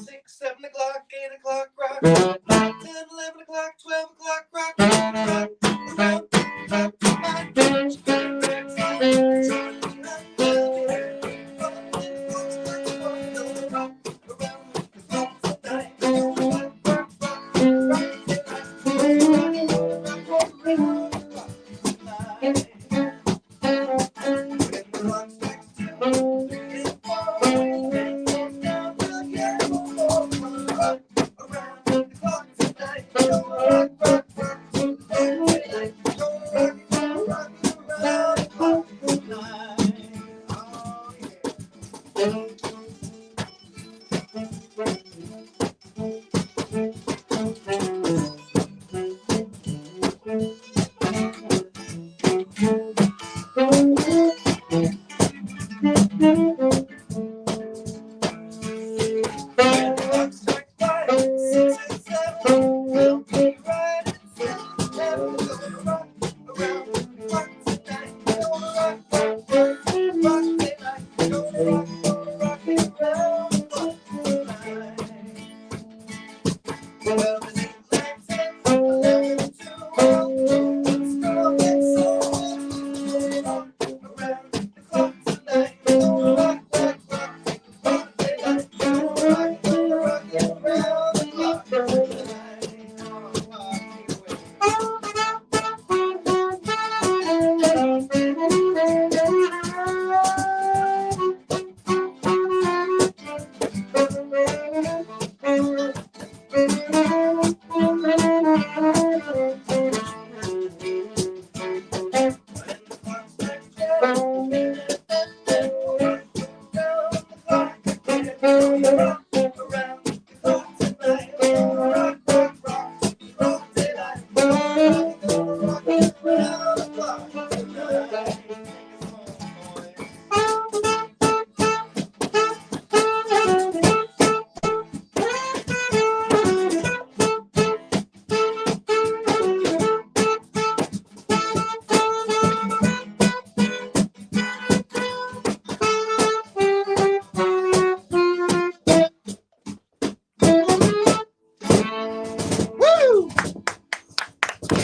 6, 7 o'clock, 8 o'clock, rock. 10, 11 o'clock, 12 o'clock, rock. Around my bench,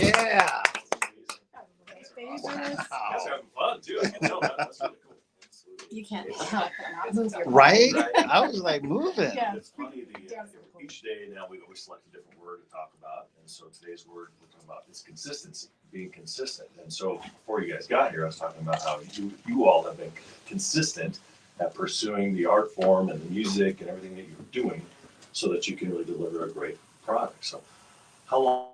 Yeah. That's having fun too. I can tell that. That's really cool. You can't not move your Right? I was like moving. Yeah. It's funny. Each day now we always select a different word to talk about, and so today's word we're talking about is consistency, being consistent. And so before you guys got here, I was talking about how you all have been consistent at pursuing the art form and the music and everything that you're doing, so that you can really deliver a great product. So, how long?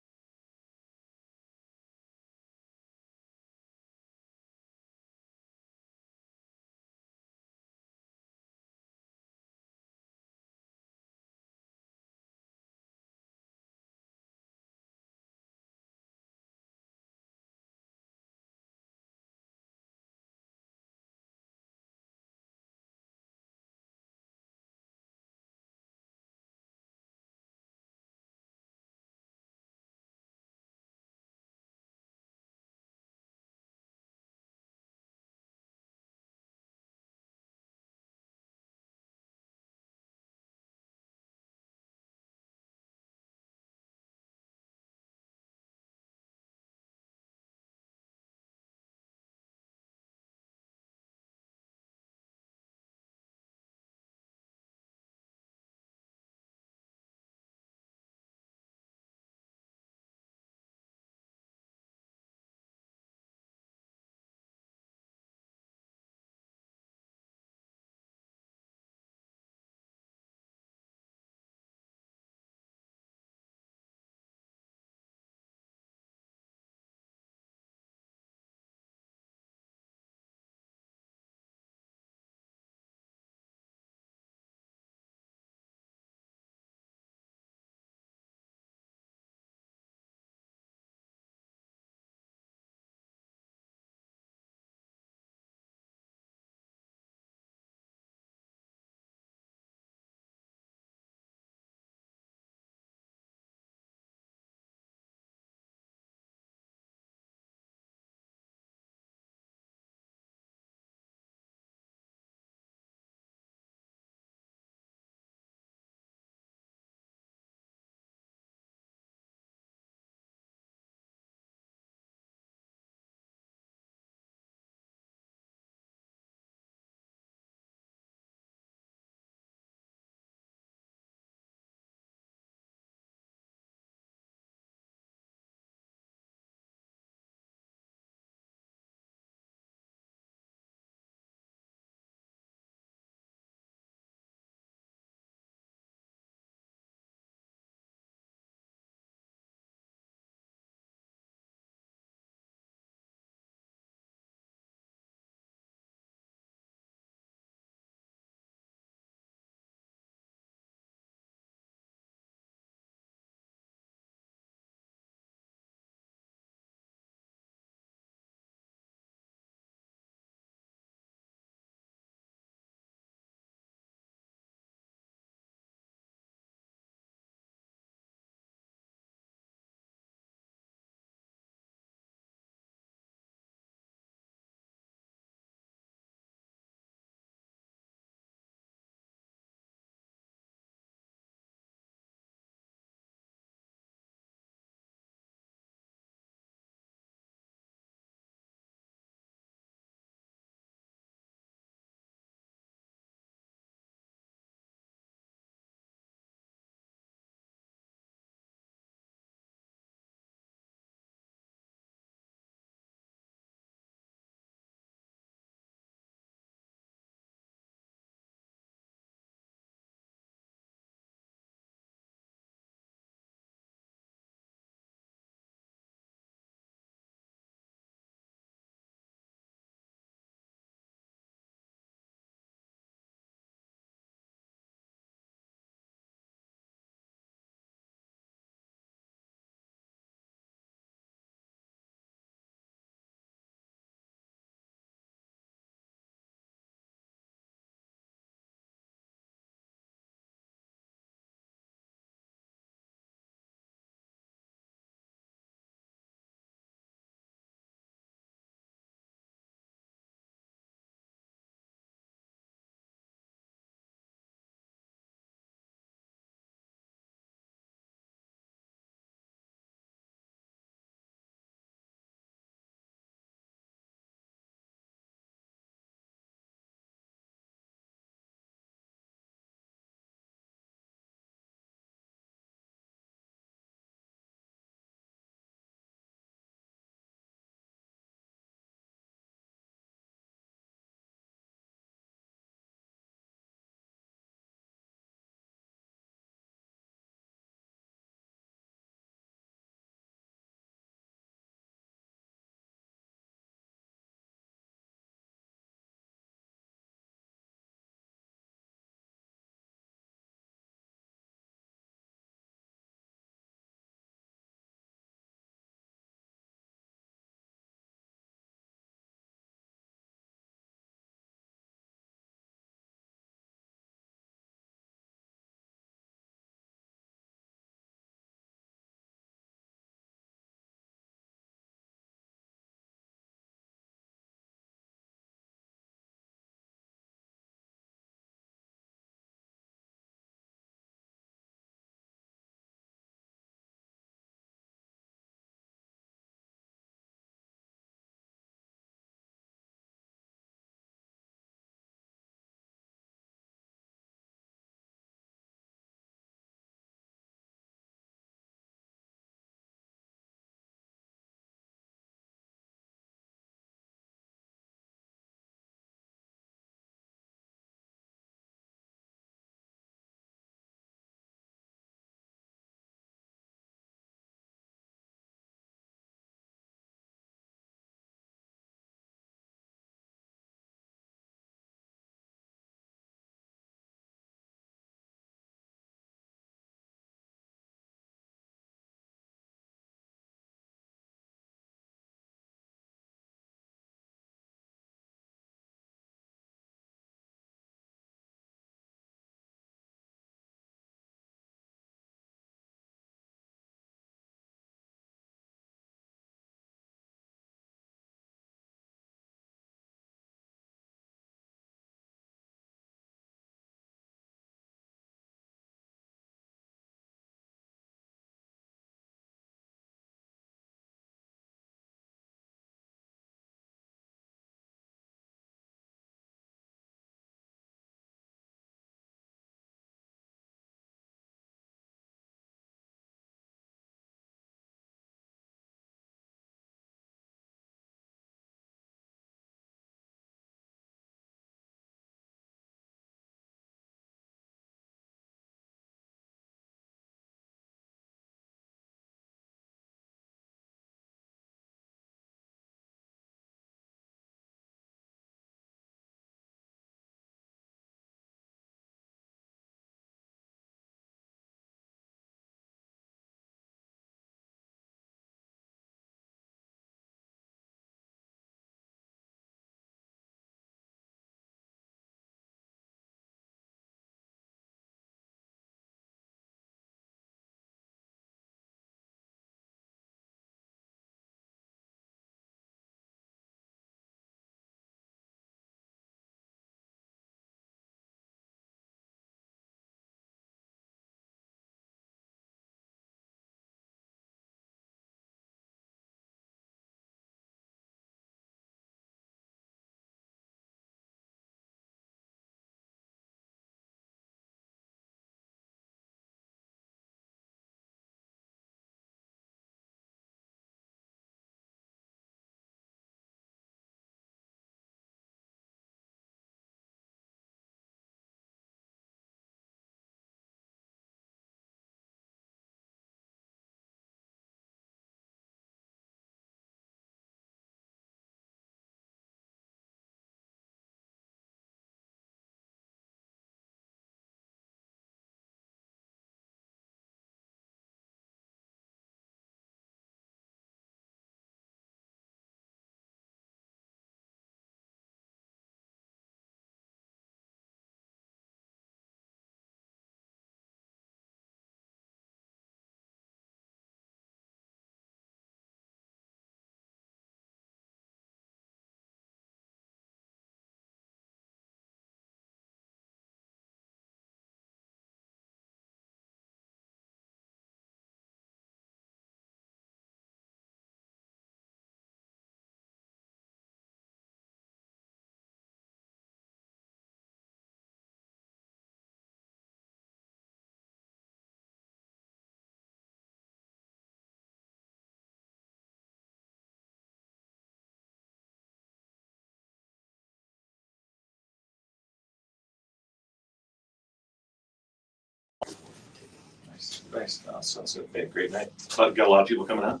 Nice. So it's going to be a great night. Got a lot of people coming out.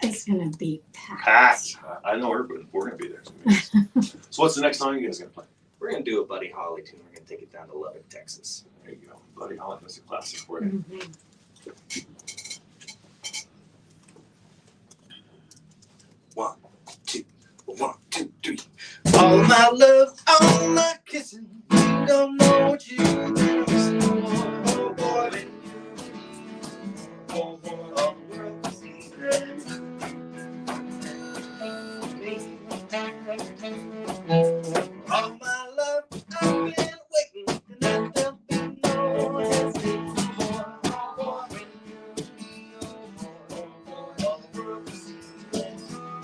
It's gonna be packed. Packed. I know we're going to be there. So what's the next song you guys going to play? We're gonna do a Buddy Holly tune. We're gonna take it down to Lubbock, Texas. There you go. Buddy Holly, that's a classic for you. Mhm. One, two, three. All my love, all my kissing, you don't know what you do. Oh boy, oh boy, all the world can see that. All my love, I've been waiting, and there'll be no hesitation. Oh boy, oh boy, all the world can see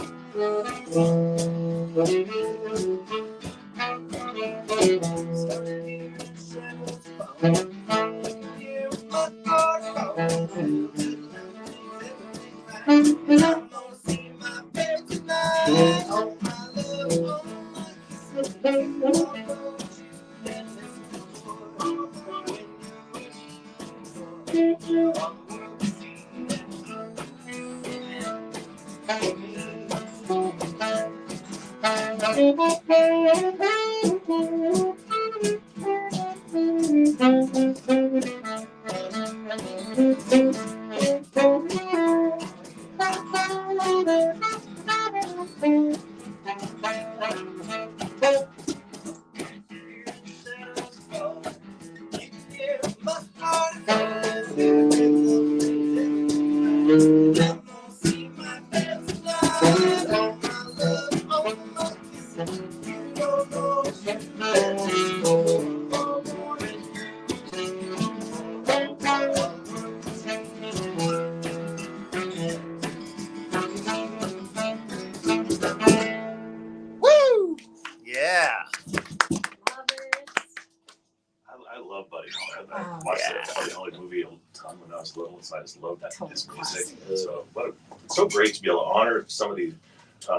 Yeah. Love it. I love Buddy Holly. I Oh, watched yeah. that Buddy Holly movie a ton when I was little, so I just love that Total his music. classic. And so it's so great to be able to honor some of these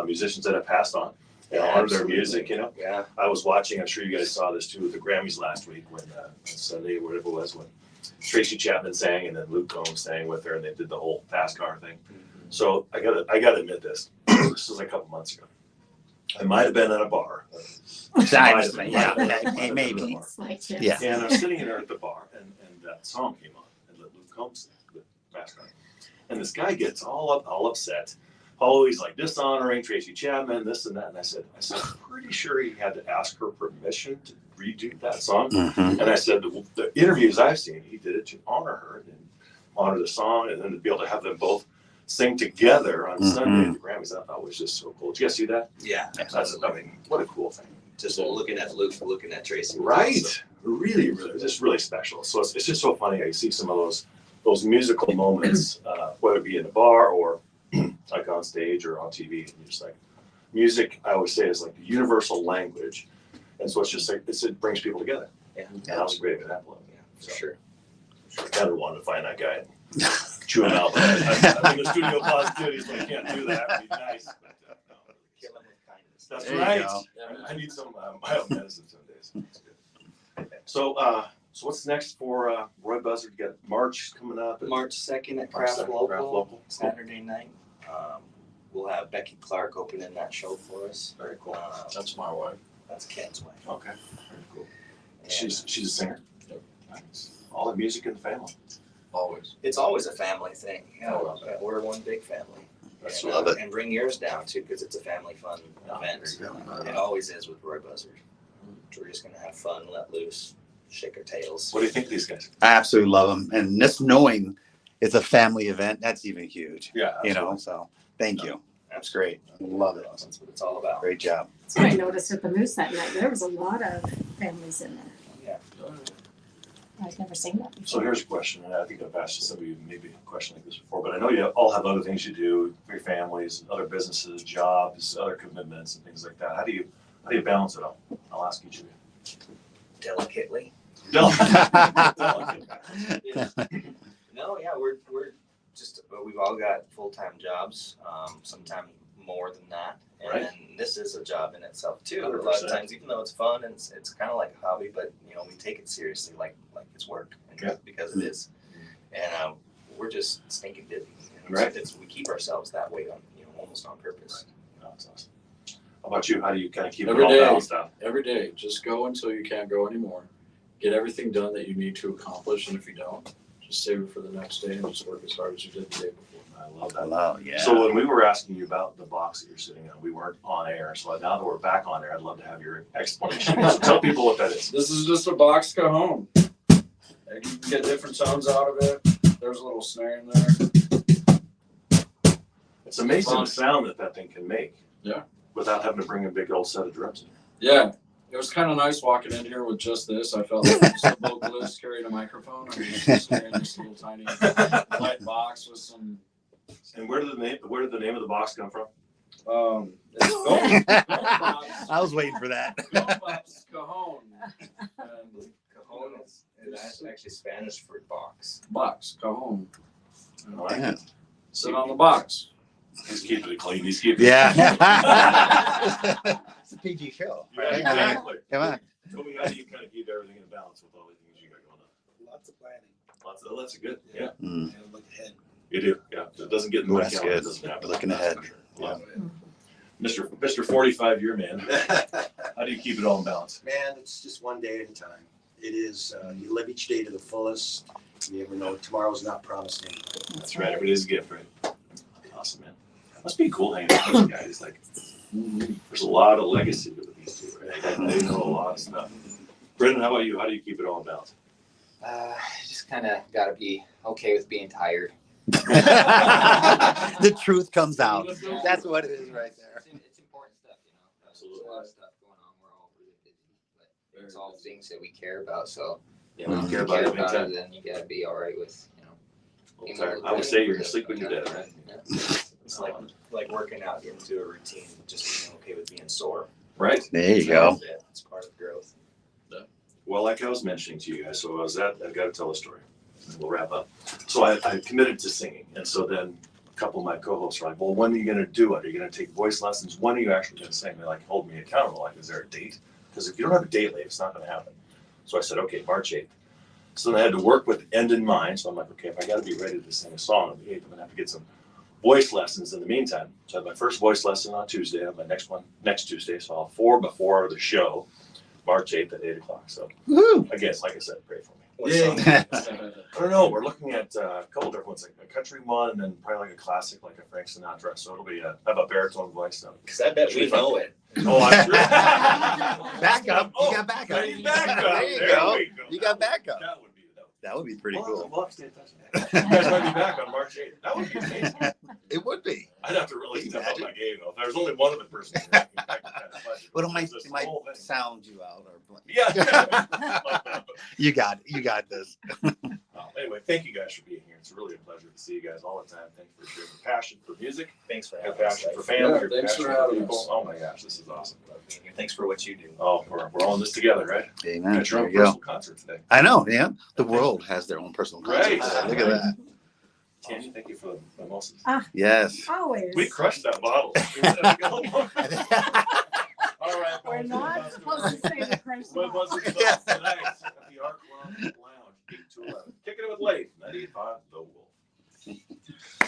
musicians that have passed on and Yeah, honor absolutely. their music. You know, Yeah. I was watching. I'm sure you guys saw this too with the Grammys last week when on Sunday or whatever it was when Tracy Chapman sang and then Luke Combs sang with her and they did the whole fast car thing. So I gotta admit this. This was a couple months ago. I might have been at a bar. Yeah. Hey, maybe. It's like this. Yeah. And I was sitting there at the bar, and that song came on, and Luke Combs sang the background. And this guy gets all upset. He's like dishonoring Tracy Chapman, this and that. And I said, I'm pretty sure he had to ask her permission to redo that song. Mhm. And I said, the interviews I've seen, he did it to honor her and honor the song, and then to be able to have them both sing together on Sunday at the Grammys. I thought was just so cool. Did you guys see that? Yeah. I mean, what a cool thing. Just looking at Luke, looking at Tracy. Right. Really, just really special. So it's just so funny how you see some of those musical moments, whether it be in a bar or like on stage or on TV. And you're just like, music, I always say, is like the universal language. And so it's just like, it brings people together. Yeah. And that was a great example of it. Yeah, for sure. I kind of wanted to find that guy and chew him out. But I think the studio positivity, so I can't do that. It'd be nice. But, no. Kill him with kindness. That's There you right. go. I need some mild medicine some days. That's good. So what's next for Roy Buzzard? You got March coming up. March 2nd at March Craft 2nd, Local, Craft Local. Saturday night. We'll have Becky Clark opening that show for us. Very cool. That's my wife. That's Ken's wife. Okay. Very cool. And She's a singer. Yep. Nice. All the music in the family. always. It's always a family thing. Yeah, I love that. we're one big family. That's And, love it. And bring yours down too, because it's a family fun event. there you go. It always is with Roy Buzzard. We're just gonna have fun, let loose, shake our tails. What do you think of these guys? I absolutely love them. And just knowing it's a family event, that's even huge. Yeah. You know, so thank you. That's great. Love it. That's what it's all about. Great job. That's what I noticed at the Moose that night. There was a lot of families in there. Yeah. I've never seen that before. So here's a question, and I think I've asked some of you maybe a question like this before, but I know you all have other things you do for your families, other businesses, jobs, other commitments and things like that. How do you balance it all? I'll ask each of you. Delicately. Delicate. No, yeah, we're just we've all got full-time jobs. Sometimes more than that, and Right. this is a job in itself too. A lot 100%. of times, even though it's fun and it's kind of like a hobby, but we take it seriously, like it's work, and Yeah. because it is. And we're just stinking busy. Right. We keep ourselves that way on, almost on purpose. No, that's awesome. How about you? How do you kind of keep Every it all day. balanced out? Every day, just go until you can't go anymore. Get everything done that you need to accomplish, and if you don't, just save it for the next day and just work as hard as you did the day before. I love that. Hello, yeah. So when we were asking you about the box that you're sitting on, we weren't on air. So now that we're back on air, I'd love to have your explanation. So tell people what that is. This is just a box cajon. You can get different sounds out of it. There's a little snare in there. It's amazing the sound that thing can make. Yeah. Without having to bring a big old set of drums in. Yeah. It was kind of nice walking in here with just this. I felt like some vocalist carrying a microphone. I was just carrying this little tiny light box with some. And where did the name of the box come from? It's Gold Box. I was waiting for that. Gold Box Cajon. And Cajon is that's actually Spanish for box. box Cajon. I like Yeah. it. Sit on the box. He's keeping it clean. He's keeping Yeah. It's a PG show. Yeah, Right? exactly. Come on. Tell me, how do you kind of keep everything in balance with all the things you got going on? Lots of planning. That's good. Yeah, Mm, And look ahead. you do. Yeah, it doesn't get in the way. That's calendar, good. it doesn't happen. Looking That's ahead. for sure. Love it. Mr. 45-year man, how do you keep it all in balance? Man, it's just one day at a time. It is, you live each day to the fullest. You never know, tomorrow's not promised anything. That's right. Every day's a gift, right? Awesome, man. Must be cool hanging out with these guys. Like, there's a lot of legacy with these two, right? They know a lot of stuff. Brendan, how about you? How do you keep it all in balance? Just kind of got to be okay with being tired. The truth comes out. That's what it is right there. It's important stuff, Absolutely. There's a lot of stuff going on. We're all really busy, but it's all things that we care about. So Yeah, when we you care care about about it. it, then you got to be all right with, I'm tired. I would say you're gonna sleep when you're dead, right? It's like working out, getting into a routine, just being okay with being sore. Right? There you go. It's part of growth. Well, like I was mentioning to you guys, so I've got to tell a story. And we'll wrap up. So I committed to singing. And so then a couple of my co-hosts were like, well, when are you going to do it? Are you going to take voice lessons? When are you actually going to sing? They're like, hold me accountable. Like, is there a date? Because if you don't have a date, Leif, it's not going to happen. So I said, okay, March 8th. So then I had to work with the end in mind. So I'm like, okay, if I got to be ready to sing a song on the 8th, I'm going to have to get some voice lessons in the meantime. So I had my first voice lesson on Tuesday. I have my next one next Tuesday. So I'll have 4 before the show, March 8th at 8 o'clock. So Woo. again, like I said, pray for me. Yeah. I don't know. We're looking at a couple different ones, like a country one, and then probably like a classic, like a Frank Sinatra. So it'll be I have a baritone voice now. Because I bet we know it. Oh, I'm sure. Backup. You got backup. There you backup. There you There go. we go. You got backup. That would be That would be pretty We'll cool. have to stay in touch. You guys might be back on March 8th. That would be amazing. It would be. I'd have to really Can you step up imagine? my game though. If there's only one other person, I can kind of pleasure. But it might, This it might whole thing. sound you out or Yeah. you got this. Anyway, thank you guys for being here. It's really a pleasure to see you guys all the time. Thank you for sharing your passion for music, Thanks for your having us. passion for family, Yeah, your thanks passion for for having people. us. Oh my gosh, this is awesome. Love being here. Thanks for what you do. Oh, we're all in this together, right? Amen. Got your There own you go. personal concert today. I know. Yeah. The world has their own personal Right. concerts. Look at that. Tanny, thank you for the mimosas. Yes. Always. We crushed that bottle. All right. We're not supposed to say the Christ. What was it about tonight at the Arc Lounge, 8 to 11. Kicking it with Leif, 98.5, The Wolf.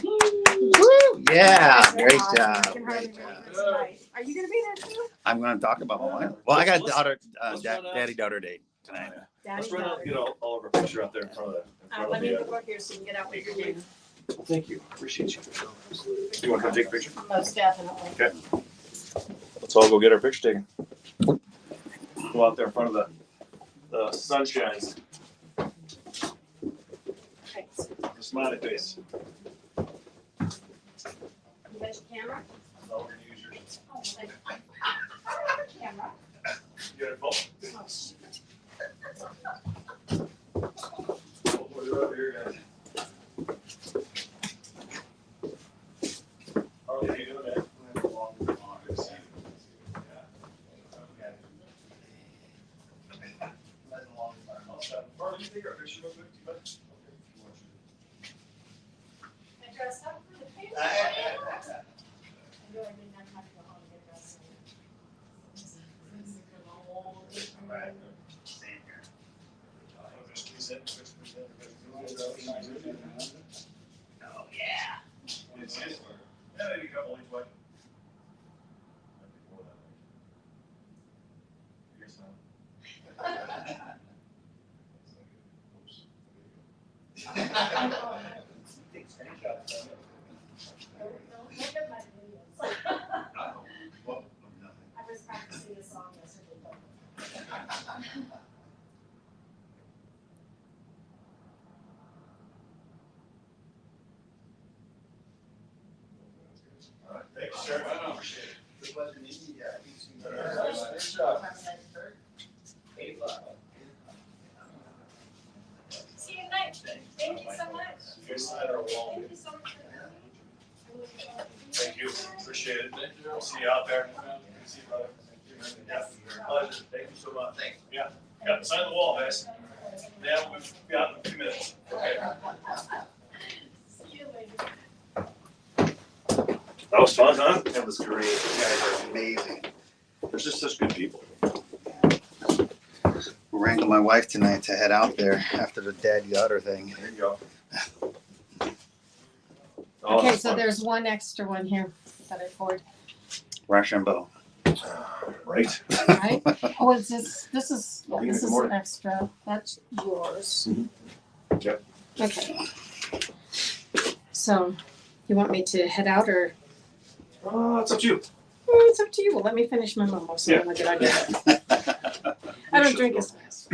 Woo! Yeah. Very Great awesome. job. I can hardly Great job. believe it tonight. Are you going to be there too? I'm going to talk about my wife. Well, I got Let's run out. daddy-daughter date tonight. Let's Daddy, run out and get all of our picture out there in front of the. let me look here so you can get out with your name. Well, thank you. Appreciate you. You want to come take a picture? Most definitely. Okay. Let's all go get our picture taken. Go out there in front of the sunshine. Thanks. Smiley face. You got your camera? Oh, we're gonna use yours. Oh, thank you. Camera. You got a phone? Oh, shoot. Oh, boy, they're over here, guys. How are you doing, man? Mark, you take our picture real quick? I dressed up for the picture. I knew I didn't have to go home and get dressed. Right. Don't look at my videos. I was practicing a song yesterday. All right, thank you, sir. Wow. Appreciate it. Good pleasure meeting you. Yeah, you seem Nice job. See you tonight. Thank you so much. You guys sign our wall. Thank you so much for coming. Thank you, appreciate it. Thank you. We'll see you out there. See you, brother. Yeah, pleasure. Thank you so much. Thanks. Yeah, sign the wall, guys. Yeah, we've got a few minutes. Okay. See you later. That was fun, huh? That was great. You guys are amazing. There's just such good people. We're wrangling my wife tonight to head out there after the dead Yoder thing. There you go. Oh, Okay, that's so fun. there's one extra one here that I poured, Rochambeau. Right. right? Oh, is this is Good an morning. extra. That's yours. Yep. Okay. So, you want me to head out or? It's up to you. Oh, it's up to you. Well, let me finish my mimosa. Yeah. I'm a good idea. I don't drink as fast.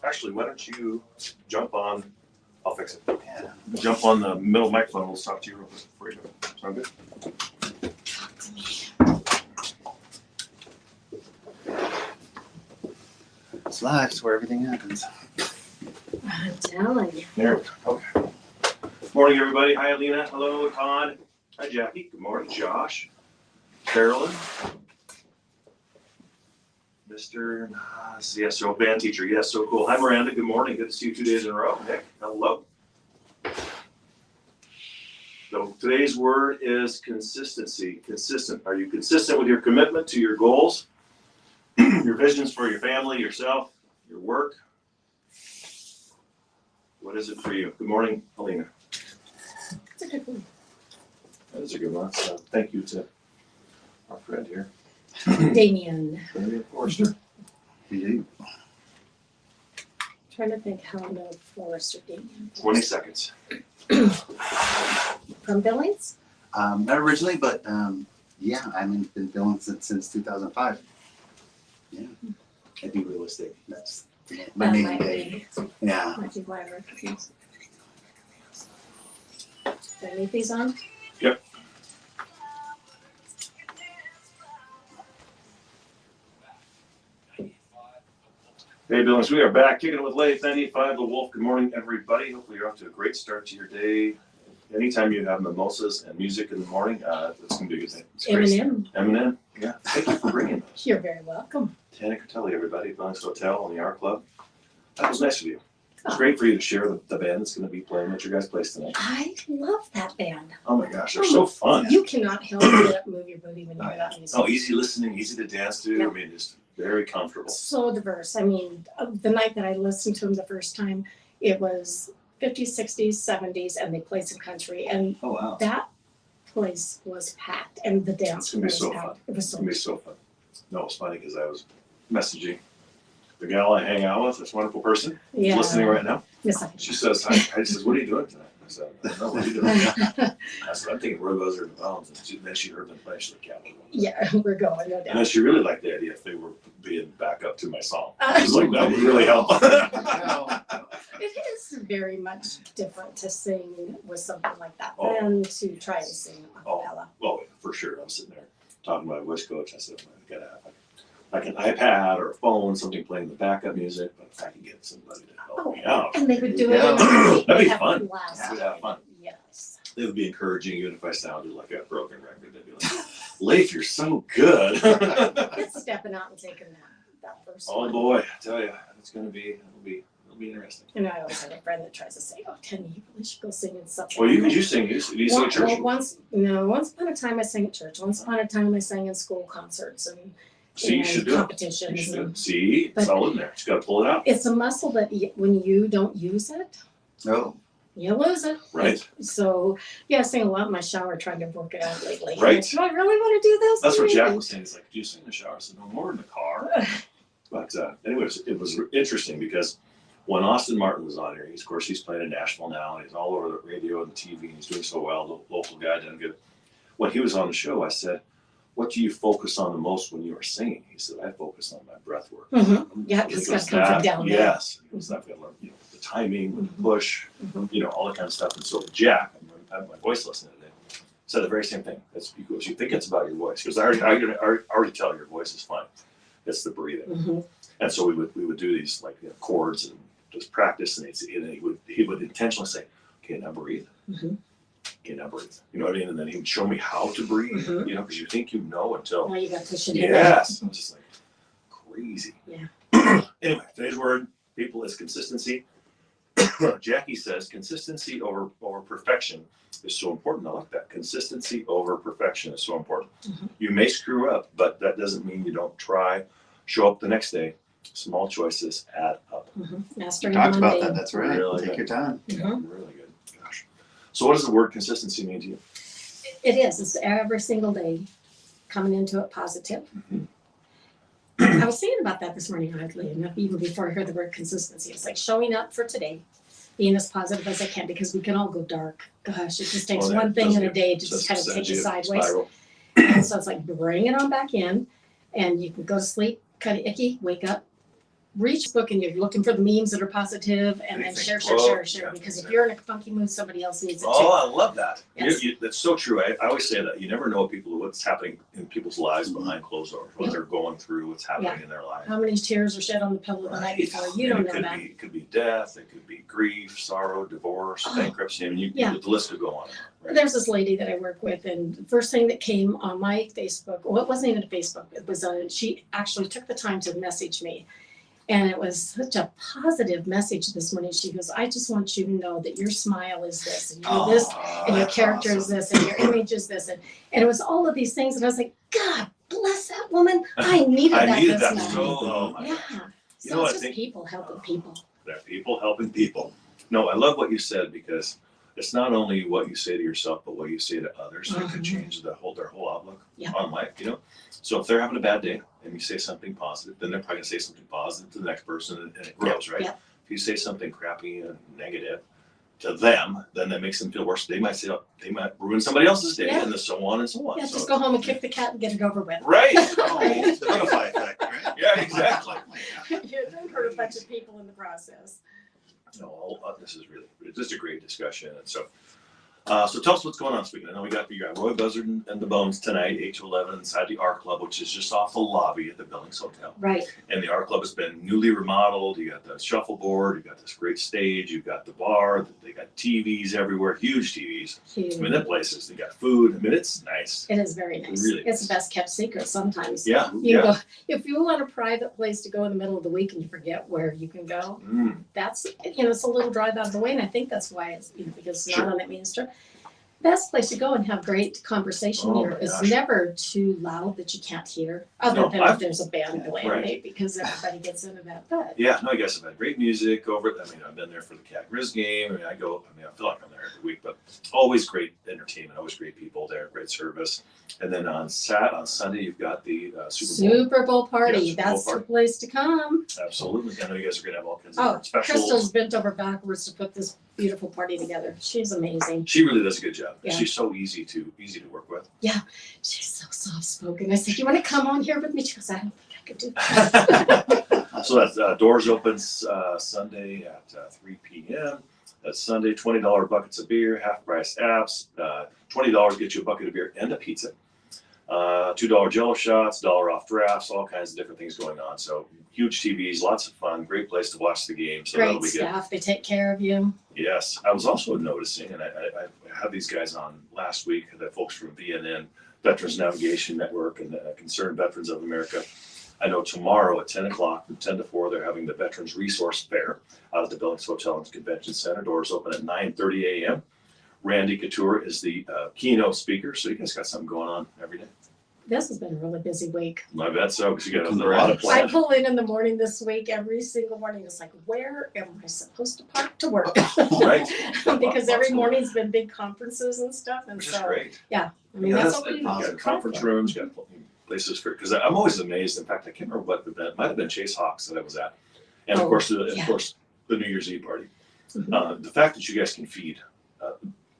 Actually, why don't you jump on, I'll fix it. Yeah. Jump on the middle microphone, we'll talk to you real quick before you go. Sound good? It's live, it's where everything happens. I'm telling you. There we go. Okay. Morning, everybody. Hi, Alina. Hello, Todd. Hi, Jackie. Good morning, Josh. Carolyn. Mr. Yes, so band teacher. Yes, so cool. Hi, Miranda. Good morning. Good to see you 2 days in a row. Nick, hello. So today's word is consistency. Consistent. Are you consistent with your commitment to your goals, your visions for your family, yourself, your work? What is it for you? Good morning, Alina. It's a good one. That is a good one. So thank you to our friend here, Damian. Damian Forrester. You Trying to think how I know Forrester Damian. 20 seconds. From Billings? Not originally, but yeah, I've been filming since 2005. Yeah. I do real estate. That's my That main might gig. be, Yeah. might be why we're confused. Do I leave these on? Yep. Hey, Billings, we are back kicking it with Leif 98.5 the Wolf. Good morning, everybody. Hopefully you're off to a great start to your day. Anytime you have mimosas and music in the morning, it's going to be a good thing. It's great. Eminem, yeah. Thank you for bringing those. You're very welcome. Tana Cartelli, everybody, Billings Hotel and the Art Club. That was nice of you. It's Oh. great for you to share the band that's going to be playing at your guys' place tonight. I love that band. Oh my gosh, they're so fun. You cannot help but move your booty when you hear that music. Oh, easy listening, easy to dance to. Yeah. I mean, just very comfortable. So diverse. I mean, the night that I listened to them the first time, it was 50s, 60s, 70s, and they played some country. And Oh wow. that place was packed, and the dance It's gonna be was so packed. fun. It was It's so gonna be so fun. No, it's funny because I was messaging the gal I hang out with, this wonderful person, who's yeah. listening right now. Yes, I- She says, hi. I says, what are you doing tonight? I said, I don't know, what are you doing? I said, I'm thinking Roy Buzzard the Bones. And then she heard them play, she's like, yeah. yeah, we're going, no And then doubt. she really liked the idea if they were being back up to my song. Uh, She's like, that would really help. It is very much different to sing with something like that Oh. than to try to sing a cappella. Oh, for sure. I'm sitting there talking to my voice coach. I said, I gotta have like an iPad or a phone, something playing the backup music, but if I can get somebody to help me out, And they would do Yeah. it. That'd be have fun. blast. we'd have fun. Yes. They would be encouraging, even if I sounded like a broken record. They'd be like, Leif, you're so good. It's stepping out and taking that first Oh one. boy, I tell you, it'll be interesting. And I always have a friend that tries to say, "Oh, Kenny, you really should go sing in something." Well, you sing, you sing at church. Well, once upon a time I sang at church. Once upon a time I sang in school concerts and See, you and should do it. You competitions. should do And it. See, it's But- all in there. Just gotta pull it out, it's a muscle that when you don't use it, Oh. you lose it. right? So yeah, I sing a lot in my shower trying to work it out lately. Right. Like, do I really want to do this? That's what Maybe. Jack was saying. He's like, do you sing in the shower? I said, no, more in the car. But anyways, it was interesting because when Austin Martin was on here, he's playing in Nashville now, and he's all over the radio and the TV, and he's doing so well. The local guy done good. When he was on the show, I said, "What do you focus on the most when you are singing?" He said, "I focus on my breath work." Yeah, because it's got to come from down there. Yes, because I've got to learn, the timing, the push, all that kind of stuff. And so Jack, I have my voice lesson today, said the very same thing. That's because you think it's about your voice, because I already tell your voice is fine. It's the breathing. And so we would do these like chords and just practice, and he would intentionally say, "Okay, now breathe." Okay, now breathe. You know what I mean? And then he would show me how to breathe. Because you think you know until. Now you got to push it. Yes, I'm just like crazy. Yeah. Anyway, today's word, people, is consistency. Jackie says consistency over perfection is so important. I like that. Consistency over perfection is so important. You may screw up, but that doesn't mean you don't try. Show up the next day. Small choices add up. Mastering Talked about Monday. that. That's right. Really Take good. your time. Yeah, really good. Gosh. So what does the word consistency mean to you? It is. It's every single day coming into it positive. I was thinking about that this morning, oddly enough, even before I heard the word consistency. It's like showing up for today, being as positive as I can, because we can all go dark. Gosh, it just takes one thing in a day to just kind of take you sideways. Spiral. And so it's like bring it on back in, and you can go to sleep, kind of icky, wake up, reach book, and you're looking for the memes that are positive, and then share. Yeah, Because if you're in a funky mood, somebody else needs it too. Oh, I love that. Yes. That's so true. I always say that you never know what's happening in people's lives behind closed doors, what they're going through, what's happening in their life. How many tears are shed on the pillow the night before? You don't know that. It could be death. It could be grief, sorrow, divorce, bankruptcy. I mean, the list could go on. Right? There's this lady that I work with, and the first thing that came on my Facebook, well, it wasn't even a Facebook, it was she actually took the time to message me. And it was such a positive message this morning. She goes, "I just want you to know that your smile is this, and you're this, and your character is this, and your image is this." And it was all of these things. And I was like, God bless that woman. I needed that this that morning. so, oh my gosh. Yeah. You So know what it's I just think? people helping people. They're people helping people. No, I love what you said, because it's not only what you say to yourself, but what you say to others that can change their whole outlook on life, So if they're having a bad day and you say something positive, then they're probably gonna say something positive to the next person, and it grows, right? Yep. If you say something crappy and negative to them, then that makes them feel worse. They might ruin somebody else's day, and so on and so on. Yeah, So just go home and kick the cat and get it over with. right. Oh, the butterfly effect, right? Yeah, exactly. You don't hurt a bunch of people in the process. No, this is just a great discussion. And so tell us what's going on this weekend. I know you got Roy Buzzard and the Bones tonight, 8 to 11 inside the R Club, which is just off the lobby at the Billings Hotel. Right. And the R Club has been newly remodeled. You got the shuffleboard, you got this great stage, you got the bar, they got TVs everywhere, huge TVs. Huge. I mean, that place they got food. I mean, it's nice. It is very nice. Really It's nice. the best kept secret sometimes. Yeah. You go, if you want a private place to go in the middle of the week and you forget where you can go, that's, it's a little drive out of the way. And I think that's why it's, because it's not on that main street. Best place to go and have great conversation Oh here my is gosh. never too loud that you can't hear, other No, than if there's a band playing, right. because everybody gets into that. But Yeah, no, I guess I've had great music over it. I mean, I've been there for the Cat Grizz game. I feel like I'm there every week, but always great entertainment, always great people there, great service. And then on Sunday, you've got the Super Bowl party, Yeah, Super Bowl that's party. the place to come. Absolutely. I know you guys are going to have all kinds of Oh, different specials. Crystal's bent over backwards to put this beautiful party together. She's amazing. She really does a good job. Yeah. She's so easy to work with. She's so soft spoken. I said, "You want to come on here with me?" She goes, "I don't think I could do that." So that's doors opens Sunday at 3 p.m. That's Sunday, $20 buckets of beer, half price apps. $20 gets you a bucket of beer and a pizza. $2 Jello shots, $1 off drafts, all kinds of different things going on. So huge TVs, lots of fun, great place to watch the game. So that'll Great be good. staff. They take care of you. Yes, I was also noticing, and I had these guys on last week, the folks from VNN, Veterans Navigation Network, and Concerned Veterans of America. I know tomorrow at 10 o'clock, from 10 to 4, they're having the Veterans Resource Fair out at the Billings Hotel and Convention Center. Doors open at 9:30 a.m. Randy Couture is the keynote speaker, so you guys got something going on every day. This has been a really busy week. I bet so, because you got a lot of I plans. pull in the morning this week, every single morning. It's like, where am I supposed to park to work? Right. Because every morning's been big conferences and stuff. And Which is so, great. I mean, Yeah, that's that's what we You got conference rooms, you got places for, because I'm always amazed. In fact, I can't remember what event, it might have been Chase Hawks that I was at. And of Oh, course, yeah. the New Year's Eve party. Mhm. The fact that you guys can feed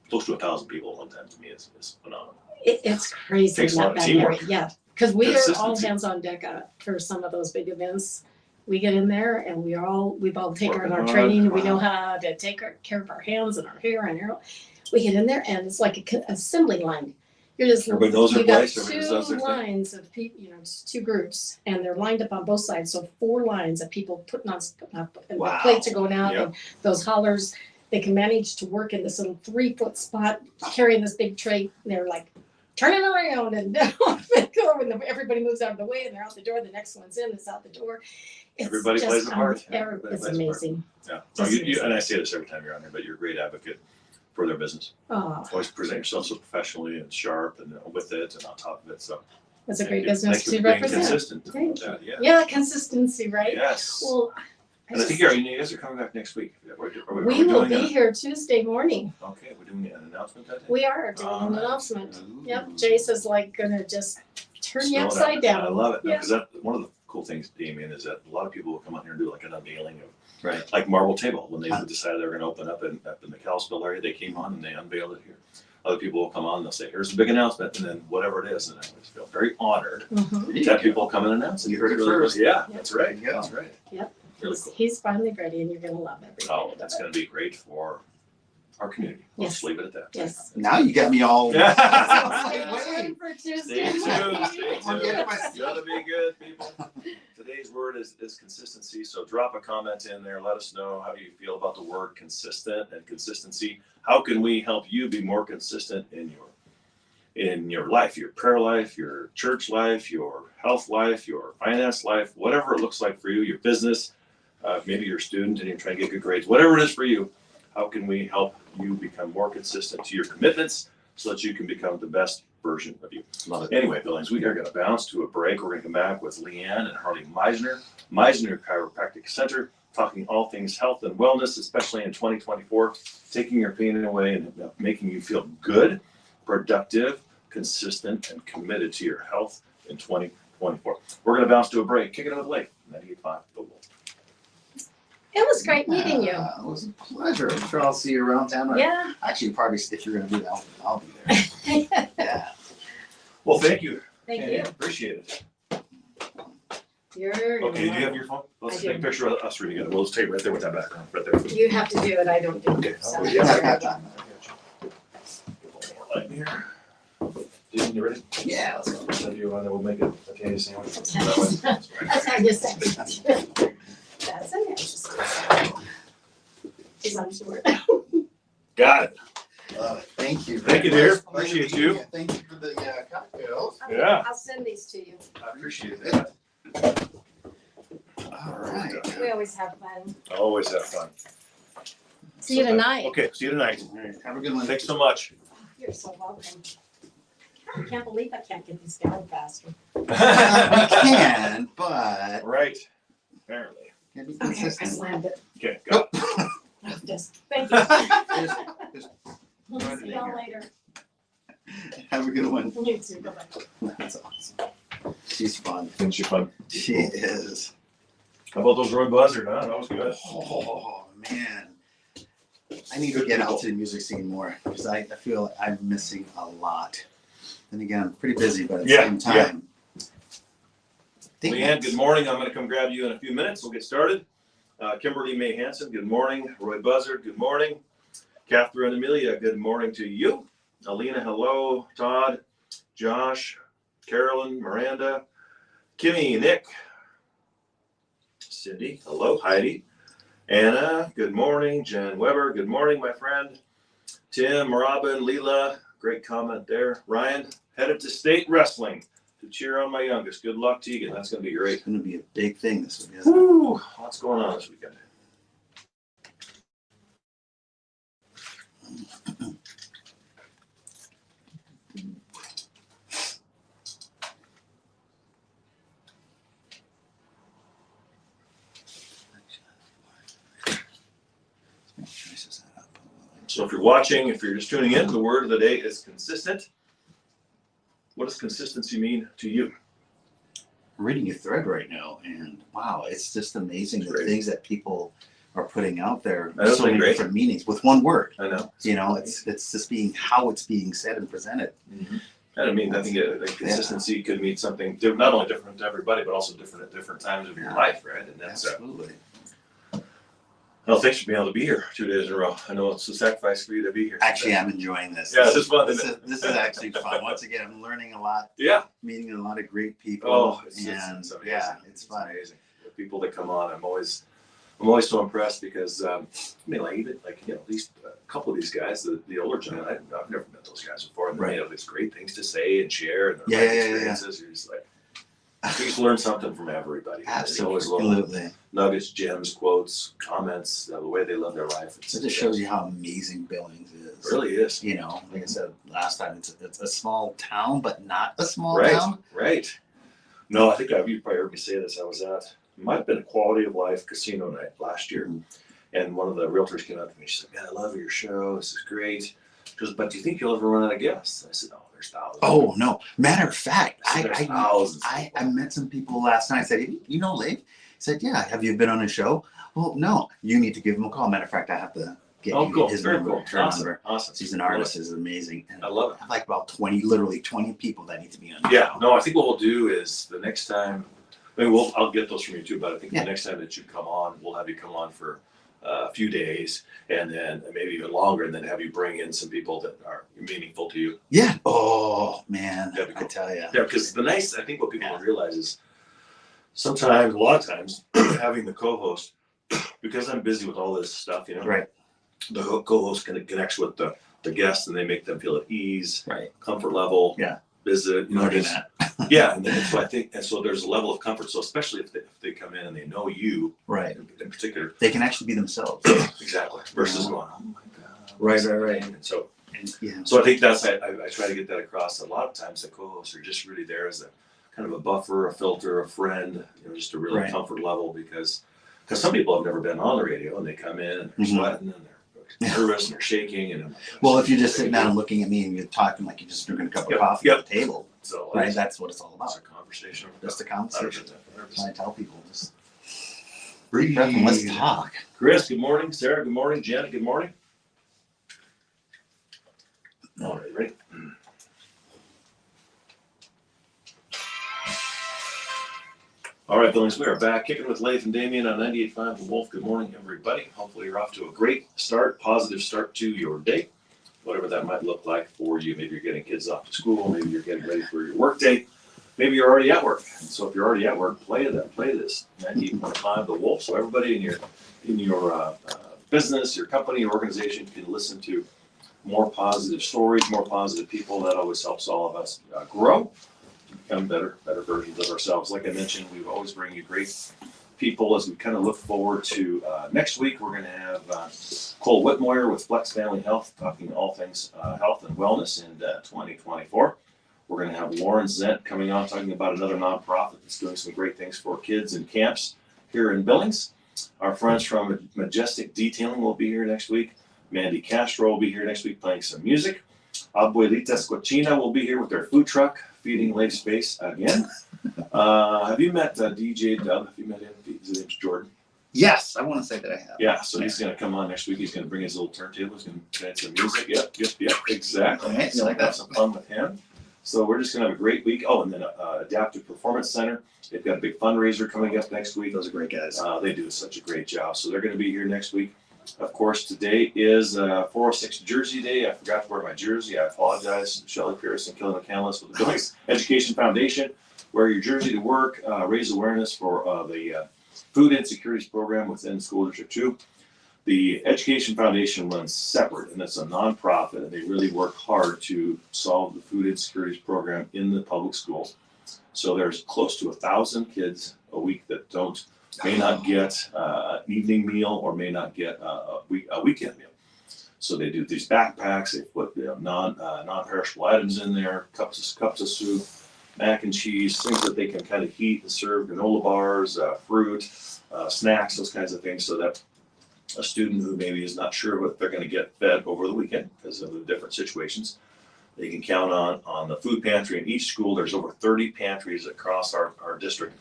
close to 1,000 people at one time to me is phenomenal. It's crazy Takes a in lot that of back teamwork. area, yeah, because we are all Consistency. hands on deck for some of those big events. We get in there and we've all taken Working our hard. training, we know how to take care of our hands and our hair and our, we get in there and it's like a assembly line. You're just, Everybody knows their you got place, everybody two does their thing. lines of people, it's two groups and they're lined up on both sides, so 4 lines of people putting up, and Wow. the plates are going out Yep. and those haulers, they can manage to work in this little 3-foot spot, carrying this big tray, and they're like, turn it around and off they go, and everybody moves out of the way and they're out the door, the next one's in, it's out the door. It's Everybody just, plays a part. It's Everybody plays a part. amazing. Yeah. No, Just you, amazing. and I say this every time you're on here, but you're a great advocate for their business. Oh, Always present yourself so professionally and sharp and with it and on top of it. So it's a thank great you. business Thank you to for being represent. consistent Thank with that. Yeah. Yeah, consistency, right? Yes. Well, And I think you guys are coming back next week. Are we will doing be here Tuesday morning. Okay, we're doing an announcement that day? We are doing an Alright. announcement. Ooh. Yep, Jace is like gonna just turn you Slow it upside up. down. I love it. Yeah. Because that one of the cool things, Damian, is that a lot of people will come out here and do like an unveiling of Right. like Marble Table. When they decided they were going to open up in the Kalispell area, they came on and they unveiled it here. Other people will come on and they'll say, here's the big announcement, and then whatever it is. And I just feel very honored Mhm. to have people come and announce it. You heard it It's really first. cool. Yeah, Yep. that's right. There you go. That's right. Yep. Really cool. He's finally ready and you're gonna love everything. Oh, that's going to be great for our community. We'll Yes. just leave it at that. Yes. Now you got me all. Yeah. Excited for Tuesday Stay tuned. Stay morning. We're getting tuned. my- It's gonna be good, people. Today's word is consistency. So drop a comment in there. Let us know how you feel about the word consistent and consistency. How can we help you be more consistent in your life, your prayer life, your church life, your health life, your finance life, whatever it looks like for you, your business, maybe you're a student and you're trying to get good grades, whatever it is for you. How can we help you become more consistent to your commitments so that you can become the best version of you? Love it. Anyway, Billings, we are going to bounce to a break. We're going to come back with Leanne and Harley Meisner Chiropractic Center, talking all things health and wellness, especially in 2024, taking your pain away and making you feel good, productive, consistent, and committed to your health in 2024. We're going to bounce to a break. Kick it with Leif 98.5 The Wolf. It was great meeting you. It was a pleasure. I'm sure I'll see you around town. Yeah. Actually, probably if you're going to do that, I'll be there. Yeah. Well, thank you. Thank Yeah, you. Appreciate it. You're. Okay, do you have your phone? Let's I take a do. picture of us three together. We'll just take it right there with that background, right there. You have to do it, I don't do Okay. it. So. Oh, yeah. Get one more light in here. Jason, you ready? Yeah, let's go. Send you on, we'll make a potato sandwich. That's how you say it. That's an interesting. Because I'm short. Got it. Love it. Thank you. Thank you, dear. Appreciate you. Thank you for the cocktails. Yeah. I'll send these to you. I appreciate that. All right. We always have fun. I always have fun. See you tonight. Okay, see you tonight. All right. Have a good one. Thanks so much. You're so welcome. I can't believe I can't get these down faster. We can, but Right, apparently. can be Okay, I consistent. slammed it. Okay, got it. Just, thank you. Just We'll see y'all later. have a good one. You too, bye-bye. That's awesome. She's fun. Isn't she fun? She is. How about those Roy Buzzard, huh? That was good. Oh man, I need to get out to the music scene more because I feel like I'm missing a lot. And again, I'm pretty busy, but at the Yeah, same time. Leanne, good morning. I'm gonna come grab you in a few minutes. We'll get started. Kimberly May Hanson, good morning. Roy Buzzard, good morning. Catherine Amelia, good morning to you. Alina, hello. Todd, Josh, Carolyn, Miranda, Kimmy, Nick, Cindy, hello. Heidi, Anna, good morning. Jen Weber, good morning, my friend. Tim, Robin, Leela, great comment there. Ryan, headed to state wrestling to cheer on my youngest. Good luck, Tegan. That's going to be great. It's going to be a big thing this week, isn't it? Woo, what's going on this weekend? So if you're watching, if you're just tuning in, the word of the day is consistent. What does consistency mean to you? reading your thread right now, and wow, it's just amazing the Great. things that people are putting out there. That's So many great. different meanings with one word. I know. You know, it's just being how it's being said and presented. And I mean, I think consistency could mean something not only different to everybody, but also different at different times of your life, right? And that's Absolutely. well, thanks for being able to be here 2 days in a row. I know it's a sacrifice for you to be here. Actually, I'm enjoying this. Yeah, this is fun. This is actually fun. Once again, I'm learning a lot, Yeah. meeting a lot of great people. Oh, it's and amazing. it's fun. Amazing. The people that come on, I'm always so impressed because I mean, like even like at least a couple of these guys, the older gen, I've never met those guys before, and they have these great things to say and share and their life experiences. You're just like, you just learn something from everybody. Absolutely. Nuggets, gems, quotes, comments, the way they live their life. It just shows you how amazing Billings is. It really is. You know, like I said last time, it's a small town, but not a small Right. town. Right. No, I think you probably heard me say this. I was at, it might have been a Quality of Life casino night last year. And one of the realtors came up to me. She said, "Man, I love your show. This is great." She goes, "But do you think you'll ever run out of guests?" I said, "Oh, there's thousands." Oh, no. Matter of fact, thousands. I met some people last night. I said, "You know Leif?" He said, "Yeah. Have you been on a show?" "Well, no." "You need to give him a call." Matter of fact, I have to get his Very number. cool. Her Awesome. number. Awesome. She's an artist. Is amazing. And I love it. I have like about 20 people that need to be on the Yeah. show. No, I think what we'll do is the next time, I mean, I'll get those from you too, but I think the next time that you come on, we'll have you come on for a few days and then maybe even longer, and then have you bring in some people that are meaningful to you. Yeah. Oh, man. That'd be cool. I tell you. Yeah, because I think what people don't realize is sometimes, a lot of times, having the co-host, because I'm busy with all this stuff, you know, Right. the co-host connects with the guests and they make them feel at ease, Right. comfort level, Yeah. visit, you know, Learning just, that. yeah, and then so I think, and so there's a level of comfort. So especially if they come in and they know you, Right. in particular, They can actually be themselves. exactly, versus going, "Oh my God." Right. And so Yeah. I think that's, I try to get that across. A lot of times the co-hosts are just really there as a kind of a buffer, a filter, a friend, you know, just a really comfort level, because some people have never been on the radio and they come in and they're sweating and they're nervous and they're shaking. And Well, if you're just sitting down and looking at me and you're talking like you're just drinking a cup of coffee at the table, so right? That's what it's all it's about. a conversation. Just a conversation. 100%. So I tell people, just Breathe. breath and let's talk. Chris, good morning. Sarah, good morning. Janet, good morning. All right, ready? All right, Billings, we are back kicking with Leif and Damian on 98.5 The Wolf. Good morning, everybody. Hopefully you're off to a great start, positive start to your day, whatever that might look like for you. Maybe you're getting kids off to school. Maybe you're getting ready for your work day. Maybe you're already at work. And so if you're already at work, play this 98.5 The Wolf. So everybody in your business, your company, your organization can listen to more positive stories, more positive people. That always helps all of us grow, become better versions of ourselves. Like I mentioned, we always bring you great people as we kind of look forward to next week. We're going to have Cole Whitmoyer with Flex Family Health, talking all things health and wellness in 2024. We're going to have Lauren Zent coming on, talking about another nonprofit that's doing some great things for kids in camps here in Billings. Our friends from Majestic Detailing will be here next week. Mandy Castro will be here next week playing some music. Abuelitas Cochina will be here with their food truck, feeding Leif Space again. Have you met DJ Dub? Have you met him? His name's Jordan. Yes, I want to say that I have. Yeah, so he's going to come on next week. He's going to bring his little turntable. He's going to play some music. Yep, exactly. All right, So I like have that. some fun with him. So we're just going to have a great week. Oh, and then Adaptive Performance Center. They've got a big fundraiser coming up next week. Those are great guys. They do such a great job. So they're going to be here next week. Of course, today is 406 Jersey Day. I forgot to wear my jersey. I apologize. Shelley Pierce and Kelly McCandless with the Billings Education Foundation. Wear your jersey to work. Raise awareness for the Food Insecurities Program within School District 2. The Education Foundation runs separate, and it's a nonprofit, and they really work hard to solve the food insecurities program in the public schools. So there's close to 1,000 kids a week that may not get an evening meal or may not get a weekend meal. So they do these backpacks. They put non-perishable items in there, cups of soup, mac and cheese, things that they can kind of heat and serve, granola bars, fruit, snacks, those kinds of things, so that a student who maybe is not sure what they're going to get fed over the weekend because of the different situations, They can count on the food pantry in each school. There's over 30 pantries across our district.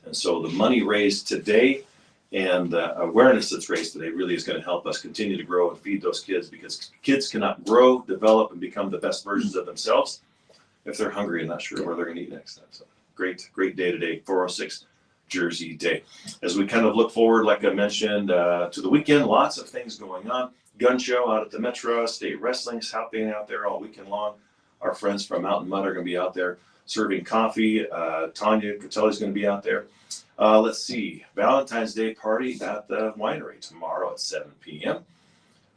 And so the money raised today and the awareness that's raised today really is going to help us continue to grow and feed those kids, because kids cannot grow, develop, and become the best versions of themselves if they're hungry and not sure where they're going to eat next time. So great day today, 406 Jersey Day. As we kind of look forward, like I mentioned, to the weekend, lots of things going on. Gun show out at the Metro, state wrestling's happening out there all weekend long. Our friends from Mountain Mud are going to be out there serving coffee. Tanya Catelli's going to be out there. Let's see, Valentine's Day party at the winery tomorrow at 7 p.m.